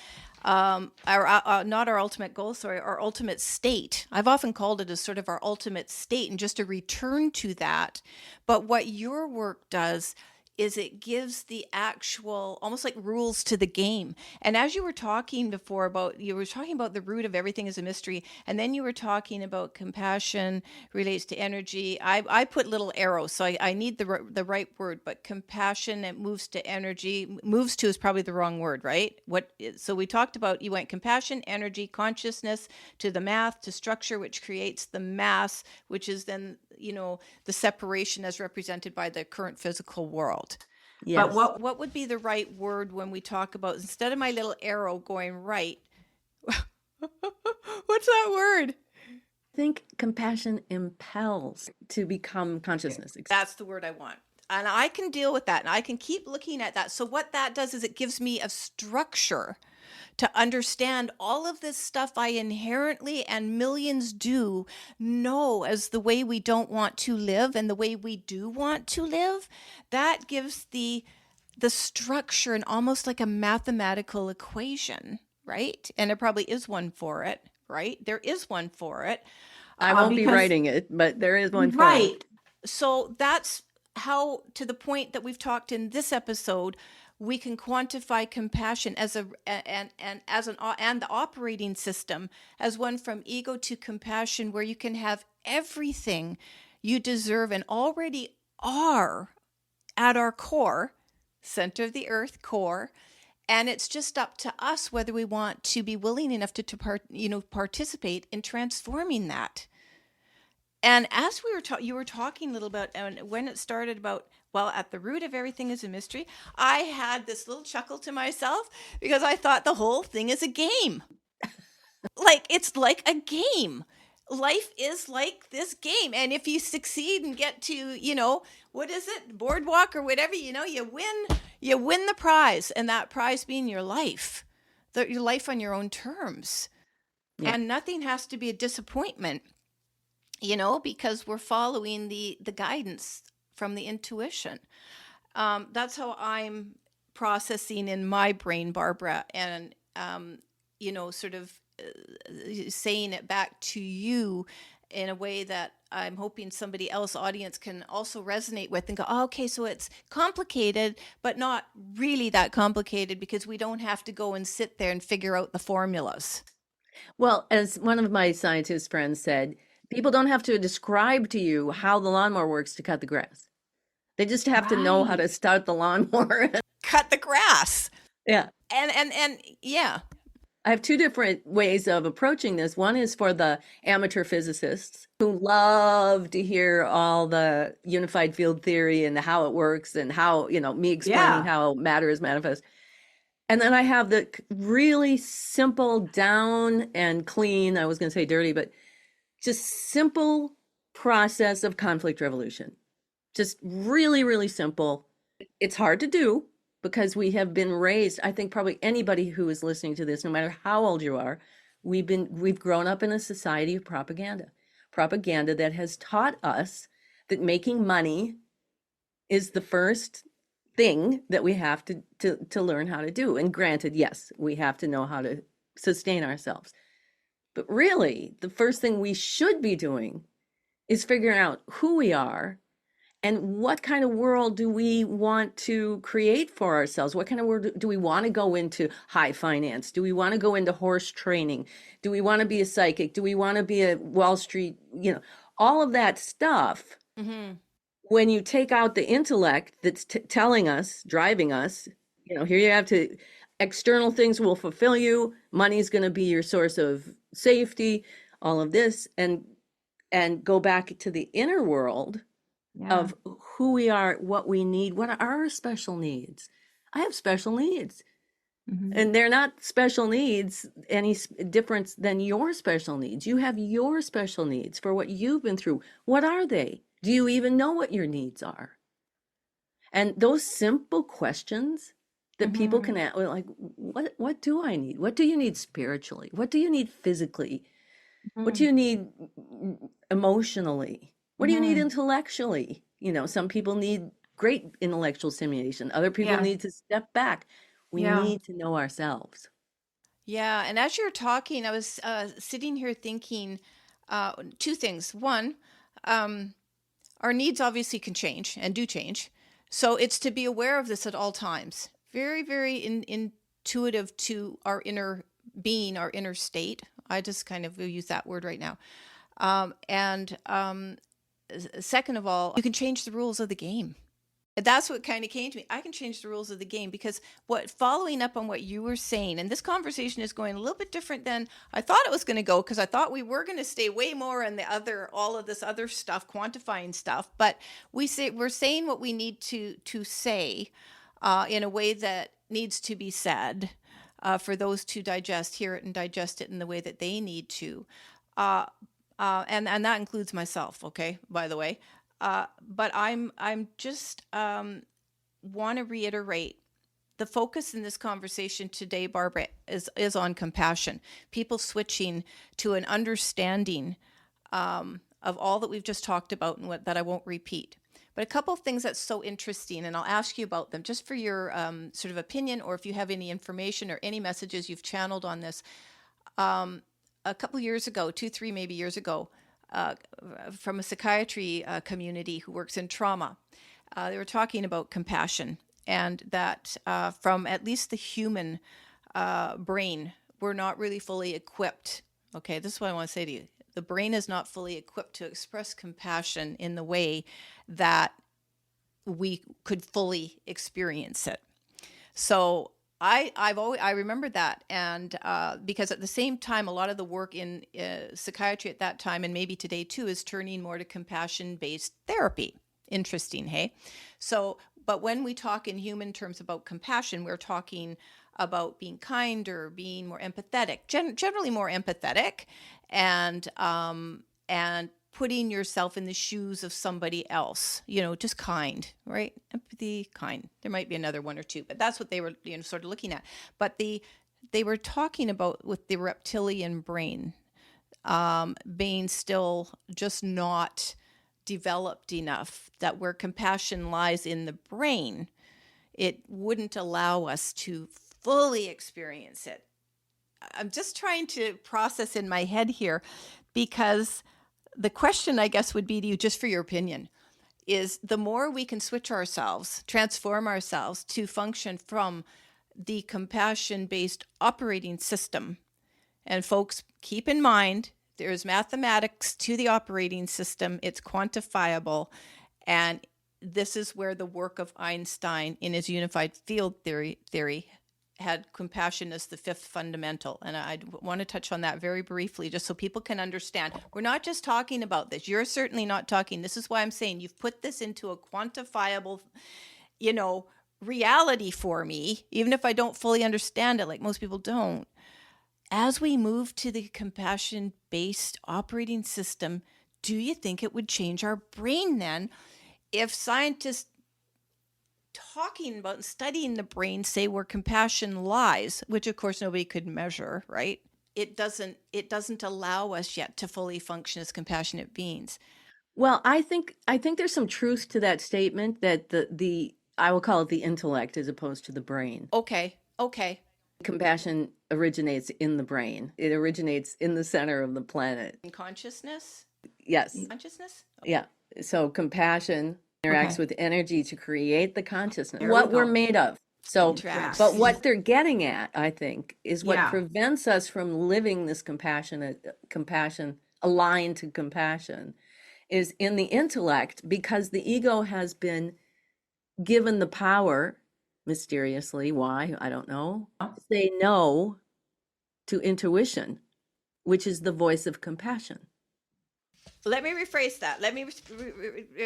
Not our ultimate goal, sorry, our ultimate state. I've often called it as sort of our ultimate state and just a return to that. But what your work does is it gives the actual, almost like rules to the game. And as you were talking before you were talking about the root of everything is a mystery. And then you were talking about compassion relates to energy. I put little arrows, so I need the right word, but compassion, it moves to energy. Moves to is probably the wrong word, right? So we talked about, you went compassion, energy, consciousness, to the math, to structure, which creates the mass, which is then, the separation as represented by the current physical world. Yes. But what would be the right word when we talk about, instead of my little arrow going right, what's that word? I think compassion impels to become consciousness. That's the word I want. And I can deal with that. And I can keep looking at that. So what that does is it gives me a structure to understand all of this stuff I inherently, and millions do, know as the way we don't want to live and the way we do want to live. That gives the structure and almost like a mathematical equation, right? And there probably is one for it, right? There is one for it. I won't be writing it, but there is one for it. Right. So that's how, to the point that we've talked in this episode, we can quantify compassion as the operating system as one from ego to compassion, where you can have everything you deserve and already are at our core, center of the earth core. And it's just up to us whether we want to be willing enough to participate in transforming that. And as you were talking a little bit, and when it started about, well, at the root of everything is a mystery, I had this little chuckle to myself because I thought the whole thing is a game. Like, it's like a game. Life is like this game. And if you succeed and get to, what is it? Boardwalk or whatever, you win the prize. And that prize being your life, your life on your own terms. Yeah. And nothing has to be a disappointment, because we're following the guidance from the intuition. That's how I'm processing in my brain, Barbara, and, sort of saying it back to you in a way that I'm hoping somebody else, audience, can also resonate with and go, oh, okay, so it's complicated, but not really that complicated, because we don't have to go and sit there and figure out the formulas. Well, as one of my scientist friends said, people don't have to describe to you how the lawnmower works to cut the grass. They just have to know how to start the lawnmower. Cut the grass. Yeah. And yeah. I have two different ways of approaching this. One is for the amateur physicists who love to hear all the unified field theory and how it works and how, me explaining how matter is manifest. And then I have the really simple, down and clean, I was going to say dirty, but just simple process of conflict resolution. Just really, really simple. It's hard to do because we have been raised, I think probably anybody who is listening to this, no matter how old you are, we've grown up in a society of propaganda. Propaganda that has taught us that making money is the first thing that we have to learn how to do. And granted, yes, we have to know how to sustain ourselves. But really, the first thing we should be doing is figuring out who we are and what kind of world do we want to create for ourselves? What kind of world do we want to go into? High finance? Do we want to go into horse training? Do we want to be a psychic? Do we want to be a Wall Street, all of that stuff? Mm-hmm. When you take out the intellect that's telling us, driving us, here you have to, external things will fulfill you. Money's going to be your source of safety, all of this, and go back to the inner world of who we are, what we need, what are our special needs. I have special needs. And they're not special needs any different than your special needs. You have your special needs for what you've been through. What are they? Do you even know what your needs are? And those simple questions that people can ask, like, what do I need? What do you need spiritually? What do you need physically? What do you need emotionally? What do you need intellectually? Some people need great intellectual stimulation. Other people need to step back. We need to know ourselves. Yeah. And as you're talking, I was sitting here thinking two things. One, our needs obviously can change and do change. So it's to be aware of this at all times. Very, very intuitive to our inner being, our inner state. I just kind of use that word right now. Second of all, you can change the rules of the game. That's what kind of came to me. I can change the rules of the game because following up on what you were saying, and this conversation is going a little bit different than I thought it was going to go, because I thought we were going to stay way more in all of this other stuff, quantifying stuff. But we're saying what we need to say in a way that needs to be said for those to hear it and digest it in the way that they need to. And that includes myself, okay, by the way. But I'm just want to reiterate the focus in this conversation today, Barbara, is on compassion. People switching to an understanding of all that we've just talked about and that I won't repeat. But a couple of things that's so interesting, and I'll ask you about them just for your sort of opinion, or if you have any information or any messages you've channeled on this. A couple years ago, 2-3 maybe years ago, from a psychiatry community who works in trauma. They were talking about compassion, and that from at least the human brain, we're not really fully equipped. Okay, this is what I want to say to you. The brain is not fully equipped to express compassion in the way that we could fully experience it. So I remember that, and because at the same time, a lot of the work in psychiatry at that time, and maybe today too, is turning more to compassion-based therapy. Interesting, hey? So, but when we talk in human terms about compassion, we're talking about being kinder, being more empathetic, generally more empathetic, and putting yourself in the shoes of somebody else, just kind, right? Empathy, kind. There might be another one or two, but that's what they were, sort of looking at. But they were talking about with the reptilian brain being still just not developed enough, that where compassion lies in the brain, it wouldn't allow us to fully experience it. I'm just trying to process in my head here, because the question, I guess, would be to you, just for your opinion, is the more we can switch ourselves, transform ourselves to function from the compassion-based operating system. And folks, keep in mind, there's mathematics to the operating system. It's quantifiable. And this is where the work of Einstein in his unified field theory had compassion as the fifth fundamental. And I want to touch on that very briefly, just so people can understand. We're not just talking about this. You're certainly not talking. This is why I'm saying you've put this into a quantifiable, reality for me, even if I don't fully understand it, like most people don't. As we move to the compassion-based operating system, do you think it would change our brain then if scientists talking about and studying the brain say where compassion lies, which of course nobody could measure, right? It doesn't allow us yet to fully function as compassionate beings. Well, I think there's some truth to that statement that the I will call it the intellect as opposed to the brain. Okay. Compassion originates in the brain. It originates in the center of the planet. In consciousness? Yes. Consciousness? Yeah. So compassion interacts Okay. with energy to create the consciousness, There we what we're go. made of. So, Interacts. but what they're getting at, I think, is what Yeah. prevents us from living this compassion aligned to compassion is in the intellect, because the ego has been given the power, mysteriously, why, I don't know, to say no to intuition, which is the voice of compassion. Let me rephrase that.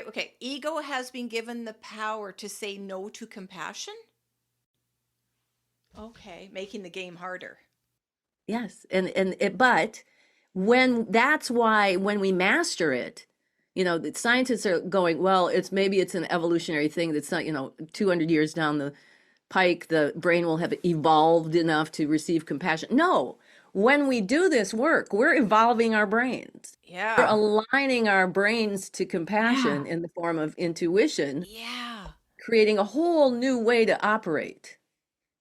Okay. Ego has been given the power to say no to compassion. Okay. Making the game harder. Yes. But that's why when we master it, the scientists are going, well, maybe it's an evolutionary thing that's not, 200 years down the pike, the brain will have evolved enough to receive compassion. No, when we do this work, we're evolving our brains. Yeah. We're aligning our brains to compassion Yeah. in the form of intuition, Yeah. creating a whole new way to operate.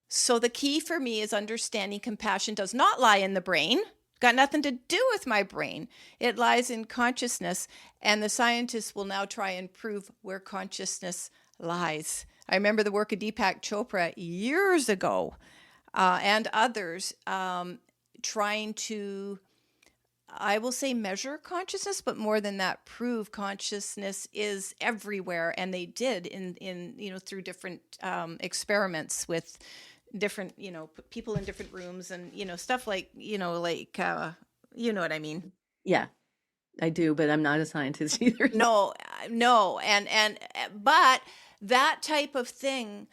So the key for me is understanding compassion does not lie in the brain. Got nothing to do with my brain. It lies in consciousness. And the scientists will now try and prove where consciousness lies. I remember the work of Deepak Chopra years ago and others trying to, I will say, measure consciousness, but more than that, prove consciousness is everywhere. And they did in through different experiments with different, people in different rooms and, stuff like, you know what I mean? Yeah, I do, but I'm not a scientist either. No. But that type of thing,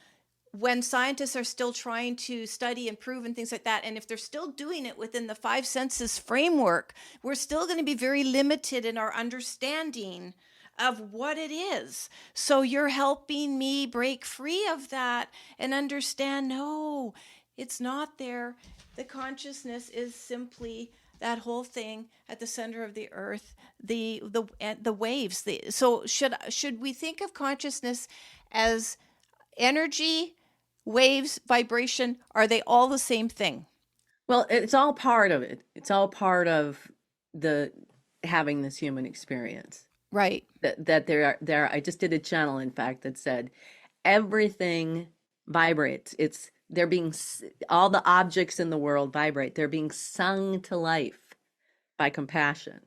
when scientists are still trying to study and prove and things like that, and if they're still doing it within the five senses framework, we're still going to be very limited in our understanding of what it is. So you're helping me break free of that and understand, no, it's not there. The consciousness is simply that whole thing at the center of the earth, the waves. So should we think of consciousness as energy, waves, vibration? Are they all the same thing? Well, it's all part of it. It's all part of the having this human experience. Right. That there I just did a channel, in fact, that said everything vibrates. All the objects in the world vibrate. They're being sung to life by compassion.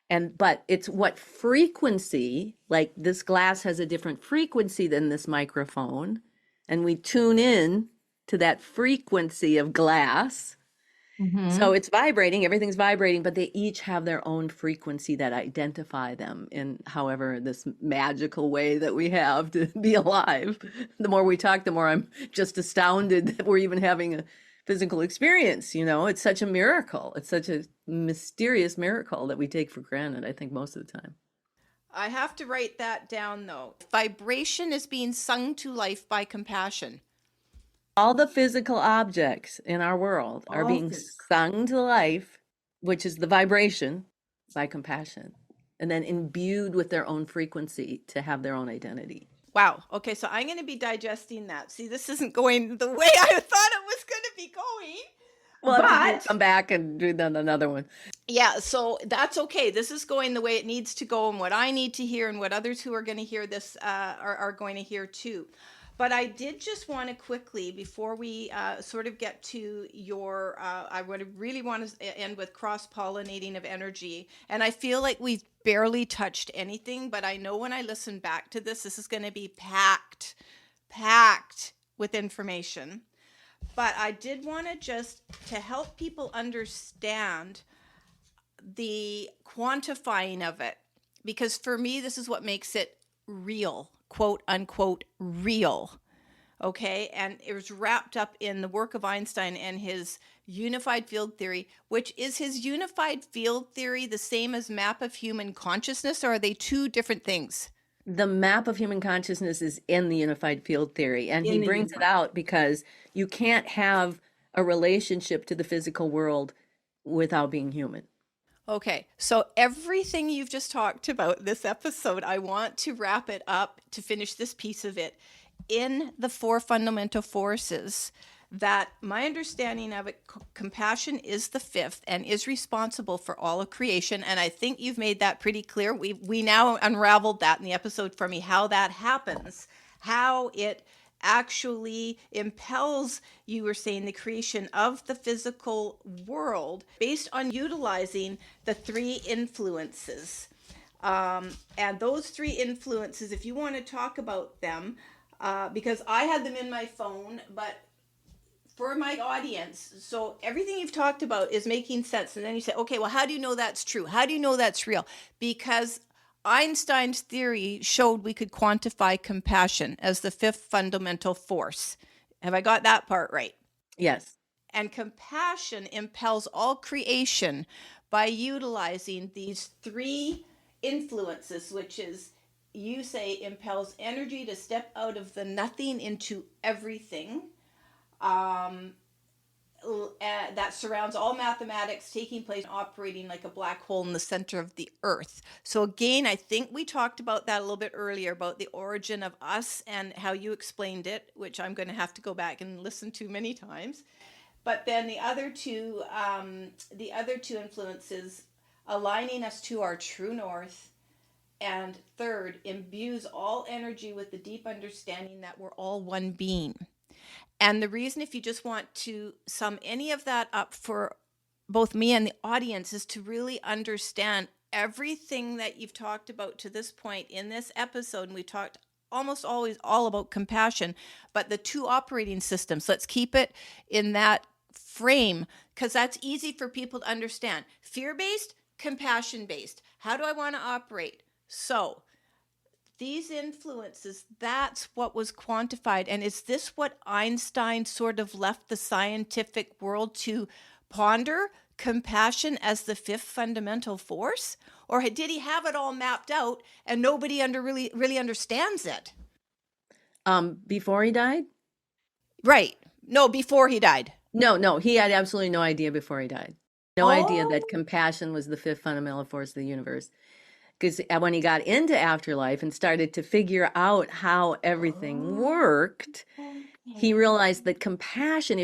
But it's what frequency, like this glass has a different frequency than this microphone, and we tune in to that frequency of glass. So it's vibrating, everything's vibrating, but they each have their own frequency that identify them in however this magical way that we have to be alive. The more we talk, the more I'm just astounded that we're even having a physical experience. It's such a miracle. It's such a mysterious miracle that we take for granted, I think, most of the time. I have to write that down, though. Vibration is being sung to life by compassion. All the physical objects in our world are being sung to life, which is the vibration, by compassion, and then imbued with their own frequency to have their own identity. Wow. Okay, so I'm going to be digesting that. See, this isn't going the way I thought it was going to be going. Well, But- come back and do then another one. Yeah, so that's okay. This is going the way it needs to go, and what I need to hear and what others who are going to hear this are going to hear too. But I did just want to quickly, before we sort of get to your, I would really want to end with cross-pollinating of energy. And I feel like we've barely touched anything, but I know when I listen back to this is going to be packed with information. But I did want to just, to help people understand the quantifying of it, because for me, this is what makes it real. Quote unquote real. Okay. And it was wrapped up in the work of Einstein and his unified field theory, which is his unified field theory the same as map of human consciousness, or are they two different things? The map of human consciousness is in the unified field theory, and he In the brings it unified. out because you can't have a relationship to the physical world without being human. Okay, so everything you've just talked about this episode, I want to wrap it up to finish this piece of it in the four fundamental forces. That my understanding of it, compassion is the fifth and is responsible for all of creation. And I think you've made that pretty clear. We now unraveled that in the episode for me, how that happens, how it actually impels, you were saying, the creation of the physical world based on utilizing the three influences. And those three influences, if you want to talk about them, because I had them in my phone, but for my audience, so everything you've talked about is making sense. And then you say, okay, well, how do you know that's true? How do you know that's real? Because Einstein's theory showed we could quantify compassion as the fifth fundamental force. Have I got that part right? Yes. And compassion impels all creation by utilizing these three influences, which is, you say, impels energy to step out of the nothing into everything. That surrounds all mathematics taking place, operating like a black hole in the center of the earth. So again, I think we talked about that a little bit earlier, about the origin of us and how you explained it, which I'm going to have to go back and listen to many times. But then the other two influences, aligning us to our true north, and third, imbues all energy with the deep understanding that we're all one being. And the reason, if you just want to sum any of that up for both me and the audience, is to really understand everything that you've talked about to this point in this episode. And we talked almost always all about compassion, but the two operating systems, let's keep it in that frame, because that's easy for people to understand. Fear-based, compassion-based. How do I want to operate? So these influences, that's what was quantified. And is this what Einstein sort of left the scientific world to ponder? Compassion as the fifth fundamental force? Or did he have it all mapped out and nobody really understands it? Before he died? Right. No, before he died. No, he had absolutely no idea before he died. No idea that Oh. compassion was the fifth fundamental force of the universe. Because when he got into Afterlife and started to figure out how everything worked, he realized that compassion,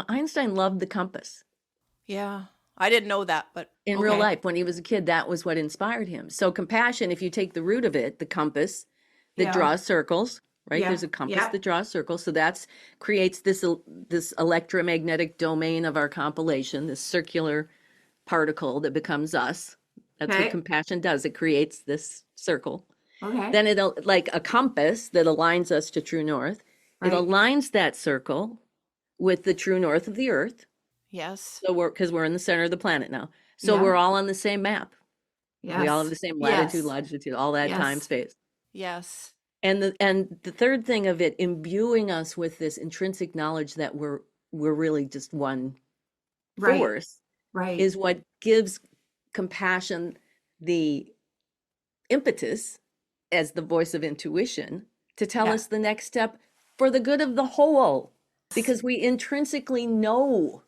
Einstein loved the compass. Yeah. I didn't know that, but In real life, when he was a kid, that was what inspired him. So compassion, if you take the root of it, the compass that Yeah. draws circles, right? Yeah. There's a compass Yeah. that draws circles. So that's creates this electromagnetic domain of our compilation, this circular particle that becomes us. That's Okay. what compassion does. It creates this circle. Okay. Then it'll, like a compass that aligns us to true north. It Right. aligns that circle with the true north of the earth. yes. So because we're in the center of the planet now. So Yeah. we're all on the same map. Yes. We all have the same latitude, Yes. longitude, all that time, Yes. space. Yes. And the third thing of it, imbuing us with this intrinsic knowledge that we're really just one Right. force, Right. is what gives compassion the impetus as the voice of intuition to tell Yeah. us the next step for the good of the whole, because we intrinsically know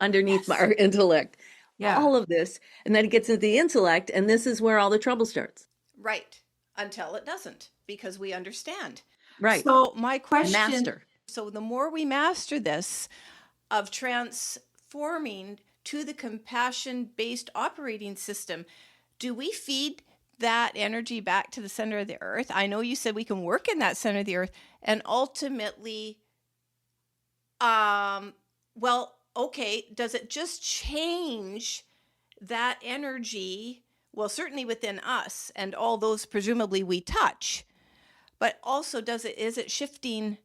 underneath Yes. our intellect Yeah. all of this, and then it gets into the intellect, and this is where all the trouble starts. Right. Until it doesn't, because we understand. Right. So my question, Master. so the more we master this of transforming to the compassion-based operating system, do we feed that energy back to the center of the earth? I know you said we can work in that center of the earth, and ultimately, well, okay, does it just change that energy? Well, certainly within us and all those presumably we touch, but also is it shifting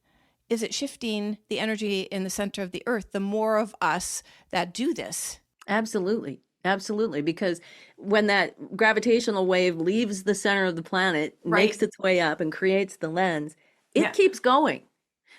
the energy in the center of the earth, the more of us that do this? Absolutely. Absolutely. Because when that gravitational wave leaves the center of the planet, makes Right. its way up and creates the lens, it Yeah. keeps going.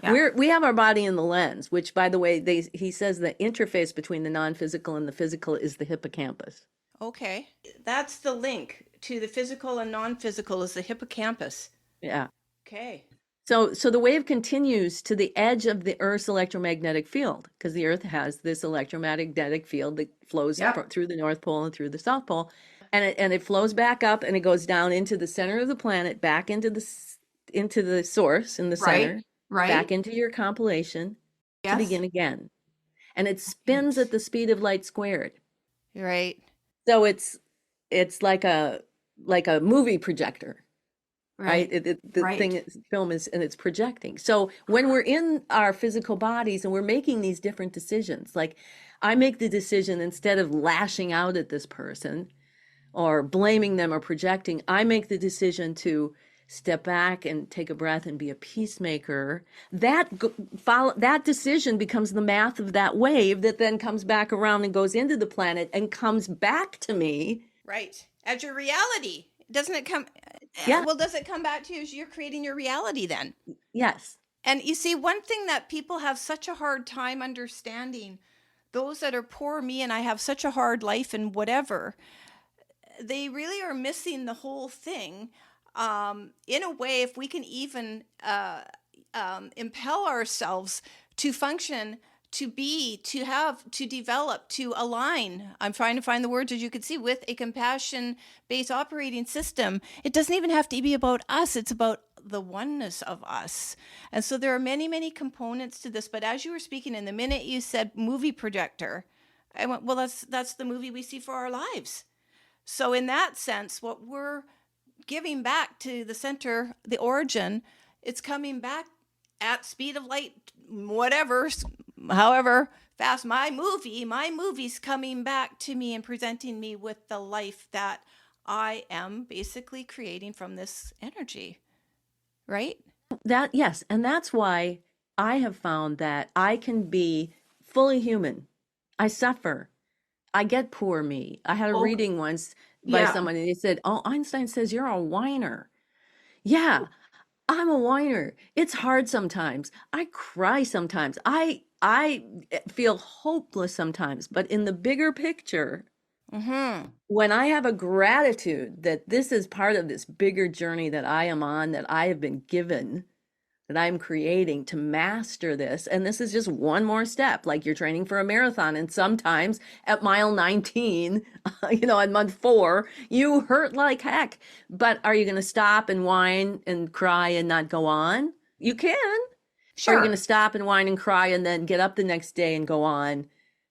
Yeah. We have our body in the lens, which, by the way, he says the interface between the non-physical and the physical is the hippocampus. Okay, that's the link to the physical and non-physical is the hippocampus. Yeah. Okay. So the wave continues to the edge of the Earth's electromagnetic field, because the Earth has this electromagnetic field that flows through the North Pole and through the South Pole, and it flows back up and it goes down into the center of the planet, back into the source in the center, back into your compilation to begin again, and it spins at the speed of light squared. Right. So it's like a movie projector. Right. The film is, and it's projecting. So when we're in our physical bodies and we're making these different decisions, like I make the decision, instead of lashing out at this person or blaming them or projecting, I make the decision to step back and take a breath and be a peacemaker. That decision becomes the math of that wave that then comes back around and goes into the planet and comes back to me. Right. As your reality. Doesn't it come? Yeah. Well, does it come back to you as you're creating your reality then? Yes. And you see, one thing that people have such a hard time understanding, those that are poor, me, and I have such a hard life and whatever, they really are missing the whole thing. In a way, if we can even impel ourselves to function, to be, to have, to develop, to align. I'm trying to find the words, as you can see, with a compassion-based operating system. It doesn't even have to be about us. It's about the oneness of us. And so there are many, many components to this. But as you were speaking, in the minute you said movie projector, I went, well, that's the movie we see for our lives. So in that sense, what we're giving back to the center, the origin, it's coming back at speed of light, whatever, however fast. My movie's coming back to me and presenting me with the life that I am basically creating from this energy, right? Yes, and that's why I have found that I can be fully human. I suffer. I get poor me. I had a reading once by someone, and they said, "Oh, Einstein says you're a whiner." Yeah, I'm a whiner. It's hard sometimes. I cry sometimes. I feel hopeless sometimes. But in the bigger picture, when I have a gratitude that this is part of this bigger journey that I am on, that I have been given, that I'm creating to master this, and this is just one more step, like you're training for a marathon, and sometimes at mile 19, at month 4, you hurt like heck, but are you going to stop and whine and cry and not go on? You can. Sure. Or are you going to stop and whine and cry and then get up the next day and go on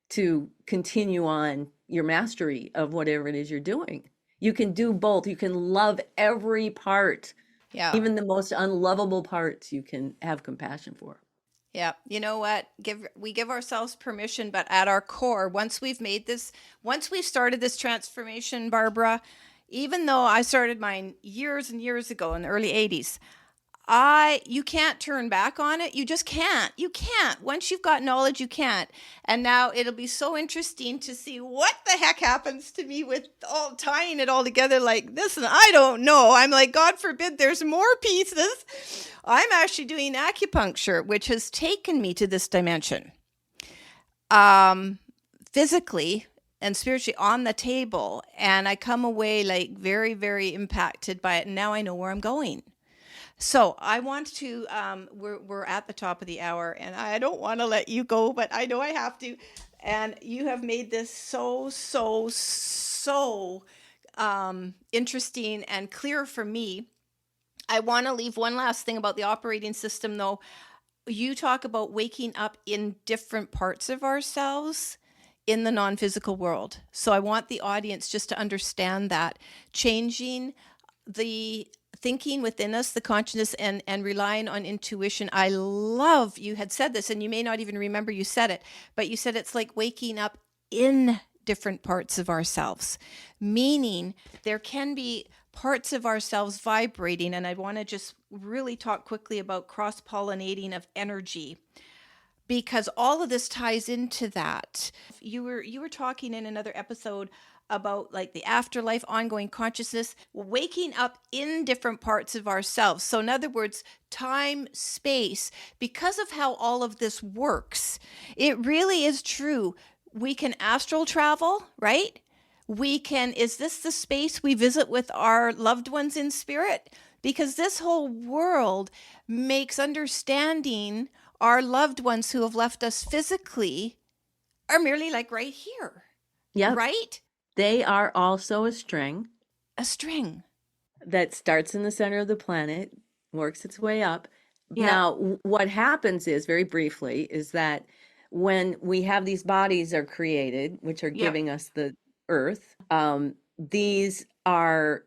to continue on your mastery of whatever it is you're doing? You can do both. You can love every part. Yeah. Even the most unlovable parts you can have compassion for. Yeah. You know what? We give ourselves permission, but at our core, once we've started this transformation, Barbara, even though I started mine years and years ago in the early 80s, you can't turn back on it. You just can't. You can't. Once you've got knowledge, you can't. And now it'll be so interesting to see what the heck happens to me with all tying it all together like this. And I don't know. I'm like, God forbid there's more pieces. I'm actually doing acupuncture, which has taken me to this dimension. Physically and spiritually on the table. And I come away like very, very impacted by it. And now I know where I'm going. So I want to, we're at the top of the hour, and I don't want to let you go, but I know I have to. And you have made this so interesting and clear for me. I want to leave one last thing about the operating system, though. You talk about waking up in different parts of ourselves in the non-physical world. So I want the audience just to understand that, changing the thinking within us, the consciousness, and relying on intuition. I love you had said this, and you may not even remember you said it, but you said it's like waking up in different parts of ourselves, meaning there can be parts of ourselves vibrating. And I want to just really talk quickly about cross-pollinating of energy, because all of this ties into that. You were talking in another episode about like the afterlife, ongoing consciousness, waking up in different parts of ourselves. So in other words, time, space, because of how all of this works, it really is true. We can astral travel, right? is this the space we visit with our loved ones in spirit? Because this whole world makes understanding our loved ones who have left us physically are merely like right here. Yep. Right? They are also a string A string. that starts in the center of the planet, works its way up. Yeah. Now, what happens is, very briefly, is that when we have these bodies are created, which are Yep. giving us the earth, these are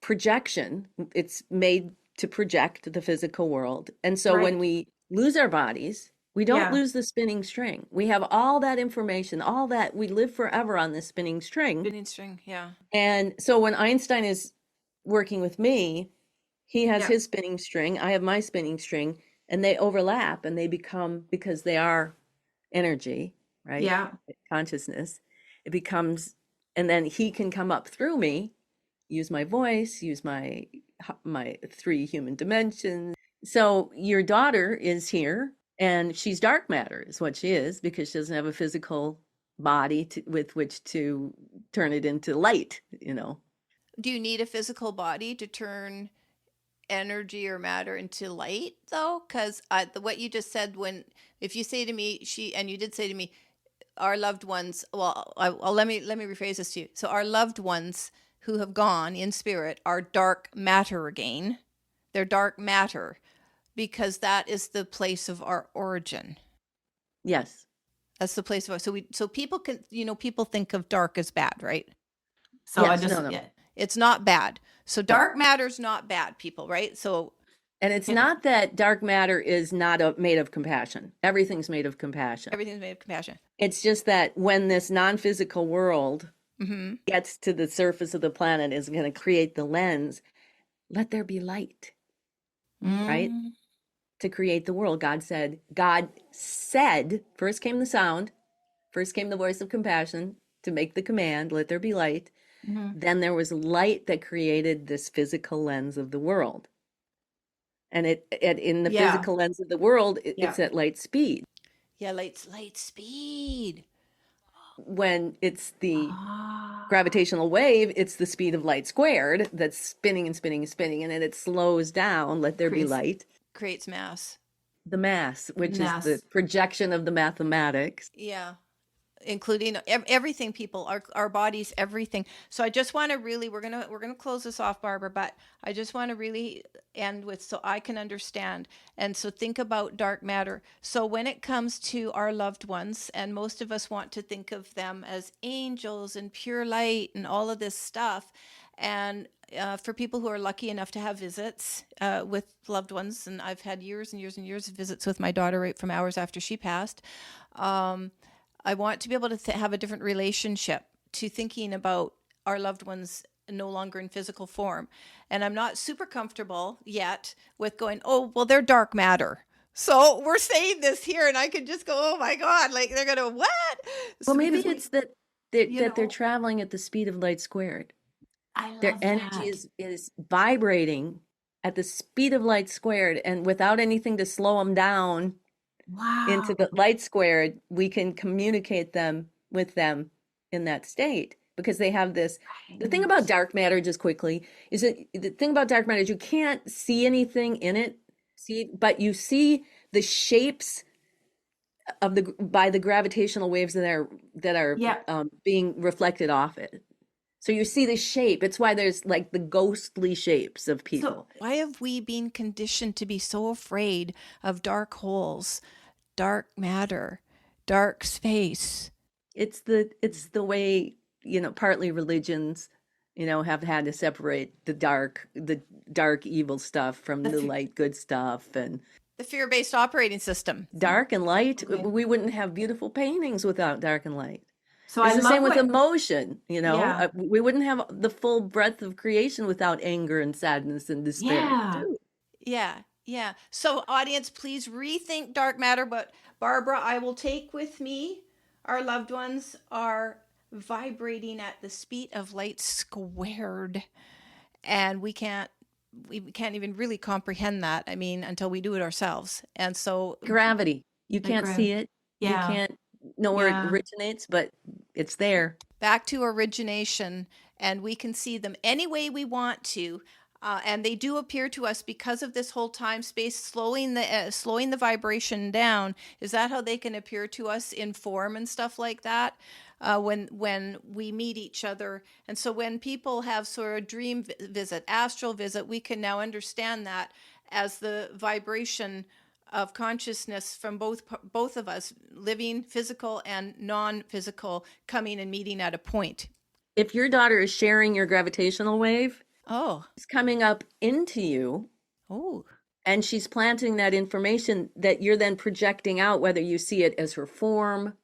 projection. It's made to project the physical world. And so Right. when we lose our bodies, we don't Yeah. lose the spinning string. We have all that information, all that, we live forever on this spinning string. Spinning string, yeah. And so when Einstein is working with me, he has Yeah. his spinning string, I have my spinning string, and they overlap and they become, because they are energy, right? Yeah. Consciousness. It becomes, and then he can come up through me, use my voice, use my 3 human dimensions. So your daughter is here, and she's dark matter is what she is, because she doesn't have a physical body with which to turn it into light, you know. Do you need a physical body to turn energy or matter into light, though? Because what you just said, if you say to me, and you did say to me, our loved ones, well, let me rephrase this to you. So our loved ones who have gone in spirit are dark matter again. They're dark matter because that is the place of our origin. Yes. That's the place of so people can, people think of dark as bad, right? So Yes, I just, no. yeah. It's not bad. So dark matter's not bad, people, right? So, and it's not that dark matter is not made of compassion. Everything's made of compassion. Everything's made of compassion. It's just that when this non-physical world Mm-hmm. gets to the surface of the planet, is going to create the lens, let there be light, right? To create the world. God said, first came the sound, first came the voice of compassion to make the command, let there be light. Mm-hmm. Then there was light that created this physical lens of the world. And in the physical lens of the world, it's at light speed. Yeah, light speed. When it's the gravitational wave, it's the speed of light squared that's spinning and spinning and spinning, and then it slows down, let there be light. Creates mass. The mass, which is the projection of the mathematics. Yeah. Including everything, people, our bodies, everything. So I just want to really, we're gonna close this off, Barbara, but I just want to really end with, so I can understand. And so think about dark matter. So when it comes to our loved ones, and most of us want to think of them as angels and pure light and all of this stuff, and for people who are lucky enough to have visits with loved ones, and I've had years and years and years of visits with my daughter right from hours after she passed. I want to be able to have a different relationship to thinking about our loved ones no longer in physical form. And I'm not super comfortable yet with going, oh, well, they're dark matter. So we're saying this here, and I could just go, oh my God, like they're going to, what? Well, maybe it's that they're traveling at the speed of light squared. Their energy is vibrating at the speed of light squared, and without anything to slow them down into the light squared, we can communicate with them in that state, because they have this. The thing about dark matter, just quickly, is that the thing about dark matter is you can't see anything in it, but you see the shapes of by the gravitational waves that are being reflected off it. So you see the shape. It's why there's like the ghostly shapes of people. So why have we been conditioned to be so afraid of dark holes, dark matter, dark space? It's the way, partly religions, have had to separate the dark evil stuff from the light good stuff, and the fear-based operating system. Dark and light. Okay. We wouldn't have beautiful paintings without dark and light. So it's the same with emotion, we wouldn't have the full breadth of creation without anger and sadness and despair. Yeah. So audience, please rethink dark matter. But Barbara, I will take with me, our loved ones are vibrating at the speed of light squared. And we can't even really comprehend that, until we do it ourselves. And so gravity, you can't see it. You can't know where it originates, but It's there. Back to origination, and we can see them any way we want to. And they do appear to us because of this whole time space slowing the vibration down. Is that how they can appear to us in form and stuff like that? When we meet each other, and so when people have sort of dream visit, astral visit, we can now understand that as the vibration of consciousness from both of us, living, physical and non-physical, coming and meeting at a point. If your daughter is sharing your gravitational wave, Oh, it's coming up into you, oh, and she's planting that information that you're then projecting out, whether you see it as her form.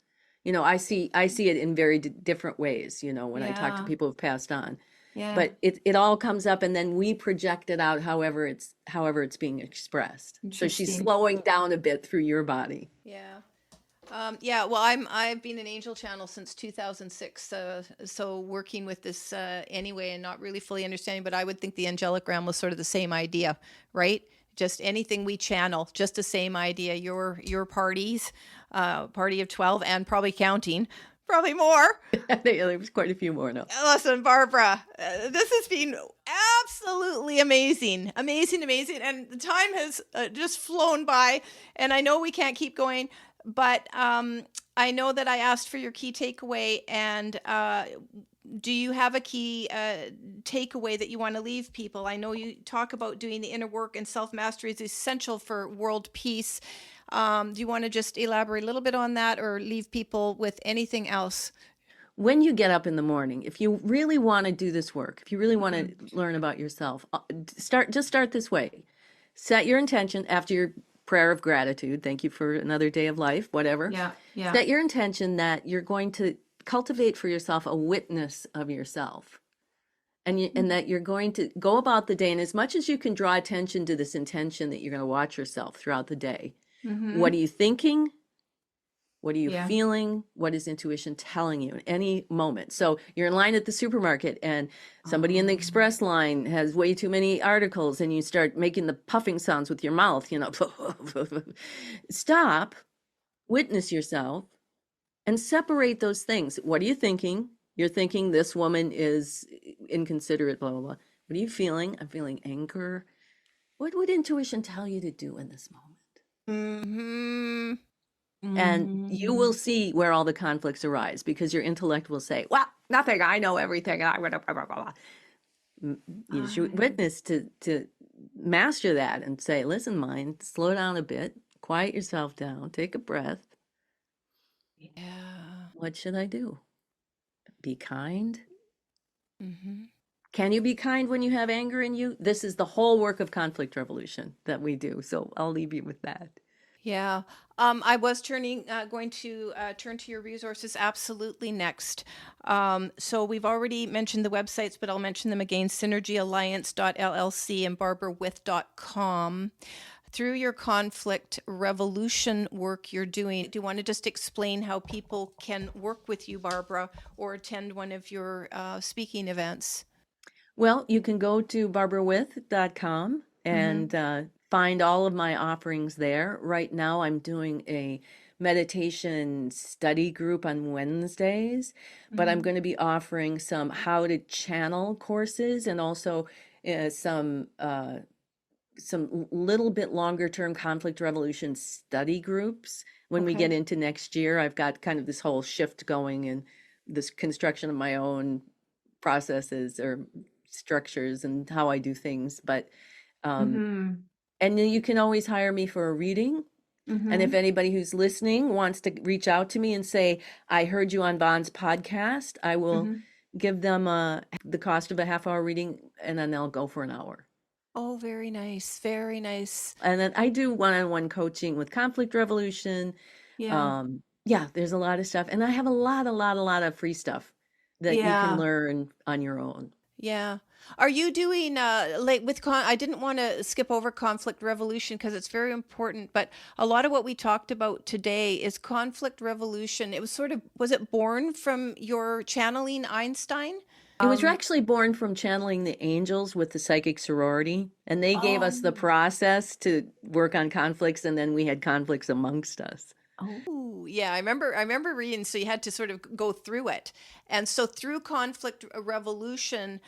I see it in very different ways, when I talk to Yeah. people who've passed on. Yeah. But it all comes up, and then we project it out however it's being expressed. So she's Interesting. slowing down a bit through your body. yeah. Well, I've been an angel channel since 2006. So working with this anyway, and not really fully understanding, but I would think the angelic realm was sort of the same idea, right? Just anything we channel, just the same idea. Your parties, party of 12, and probably counting, probably more. There was quite a few more now. Listen, Barbara, this has been absolutely amazing, amazing, amazing, and the time has just flown by. And I know we can't keep going, but I know that I asked for your key takeaway, and do you have a key takeaway that you want to leave people? I know you talk about doing the inner work, and self-mastery is essential for world peace. Do you want to just elaborate a little bit on that, or leave people with anything else? When you get up in the morning, if you really want to do this work, if you really want to learn about yourself, start this way. Set your intention after your prayer of gratitude. Thank you for another day of life, whatever. Yeah. Yeah. Set your intention that you're going to cultivate for yourself a witness of yourself. And that you're going to go about the day, and as much as you can draw attention to this intention that you're going to watch yourself throughout the day. What are you thinking? What are you feeling? What is intuition telling you in any moment? So you're in line at the supermarket, and somebody in the express line has way too many articles, and you start making the puffing sounds with your mouth, Stop, witness yourself, and separate those things. What are you thinking? You're thinking this woman is inconsiderate, blah, blah, blah. What are you feeling? I'm feeling anger. What would intuition tell you to do in this moment? And you will see where all the conflicts arise, because your intellect will say, well, nothing, I know everything. And blah, blah, blah, blah. You should witness to master that and say, listen, mind, slow down a bit, quiet yourself down, take a breath. Yeah. What should I do? Be kind. Can you be kind when you have anger in you? This is the whole work of conflict revolution that we do. So I'll leave you with that. Yeah. I was going to turn to your resources absolutely next. So we've already mentioned the websites, but I'll mention them again: synergyalliance.llc and barbarawith.com. Through your conflict revolution work you're doing, do you want to just explain how people can work with you, Barbara, or attend one of your speaking events? Well, you can go to barbarawith.com and find all of my offerings there. Right now, I'm doing a meditation study group on Wednesdays, but I'm going to be offering some how to channel courses, and also some little bit longer term conflict revolution study groups. When we get into next year, I've got kind of this whole shift going in this construction of my own processes or structures and how I do things. But and then you can always hire me for a reading. And if anybody who's listening wants to reach out to me and say, I heard you on Bond's podcast, I will give them the cost of a half-hour reading, and then they'll go for an hour. Oh, very nice. Very nice. And then I do one-on-one coaching with conflict revolution. There's a lot of stuff. And I have a lot of free stuff that you can learn on your own. Yeah. Are you doing I didn't want to skip over conflict revolution because it's very important, but a lot of what we talked about today is conflict revolution. It was was it born from your channeling Einstein? It was actually born from channeling the angels with the psychic sorority, and they gave us the process to work on conflicts, and then we had conflicts amongst us. Oh, yeah. I remember reading, so you had to sort of go through it. And so through conflict revolution,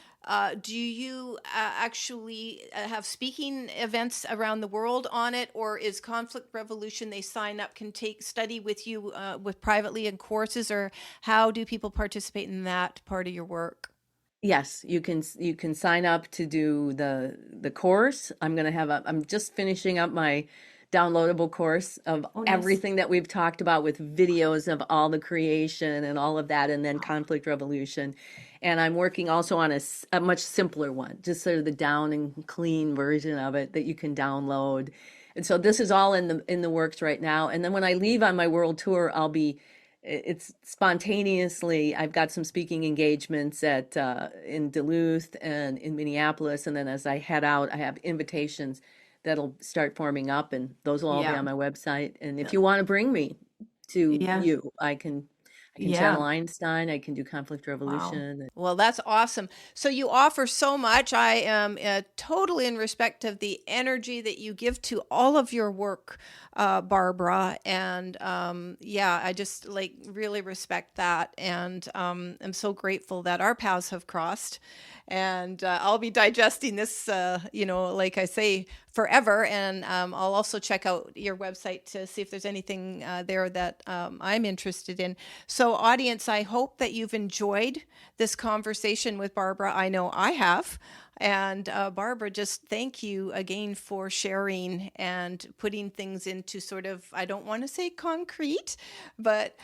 do you actually have speaking events around the world on it, or is conflict revolution they sign up, can take study with you with privately in courses, or how do people participate in that part of your work? Yes, you can sign up to do the course. I'm just finishing up my downloadable course of Oh, nice. everything that we've talked about with videos of all the creation and all of that, and then conflict resolution. And I'm working also on a much simpler one, just sort of the down and clean version of it that you can download. And so this is all in the works right now. And then when I leave on my world tour, it's spontaneously, I've got some speaking engagements at in Duluth and in Minneapolis, and then as I head out, I have invitations that'll start forming up, and those will all be Yeah. on my website. And if you want to bring me to Yeah. you, I can channel Yeah. Einstein, I can do conflict Wow. resolution. Well, that's awesome. So you offer so much. I am totally in respect of the energy that you give to all of your work, Barbara. And yeah, I just like really respect that. And I'm so grateful that our paths have crossed. And I'll be digesting this, like I say, forever. And I'll also check out your website to see if there's anything there that I'm interested in. So, audience, I hope that you've enjoyed this conversation with Barbara. I know I have. And Barbara, just thank you again for sharing and putting things into sort of, I don't want to say concrete, but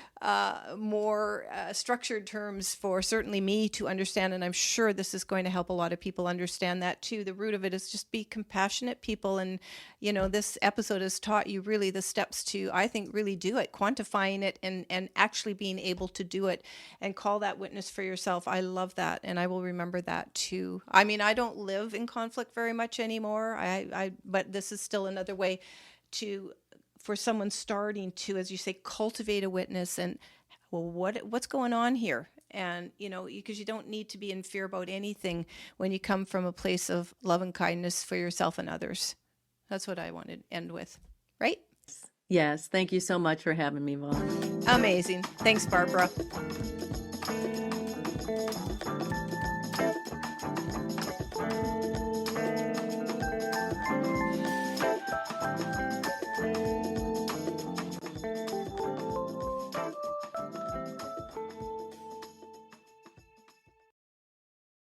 more structured terms for certainly me to understand. And I'm sure this is going to help a lot of people understand that too. The root of it is just be compassionate people. And, this episode has taught you really the steps to, I think, really do it, quantifying it and actually being able to do it and call that witness for yourself. I love that. And I will remember that too. I mean, I don't live in conflict very much anymore. But this is still another way for someone starting to, as you say, cultivate a witness and, well, what's going on here? And, because you don't need to be in fear about anything when you come from a place of love and kindness for yourself and others. That's what I want to end with, right? Yes, thank you so much for having me, Vaughn. Amazing. Thanks, Barbara.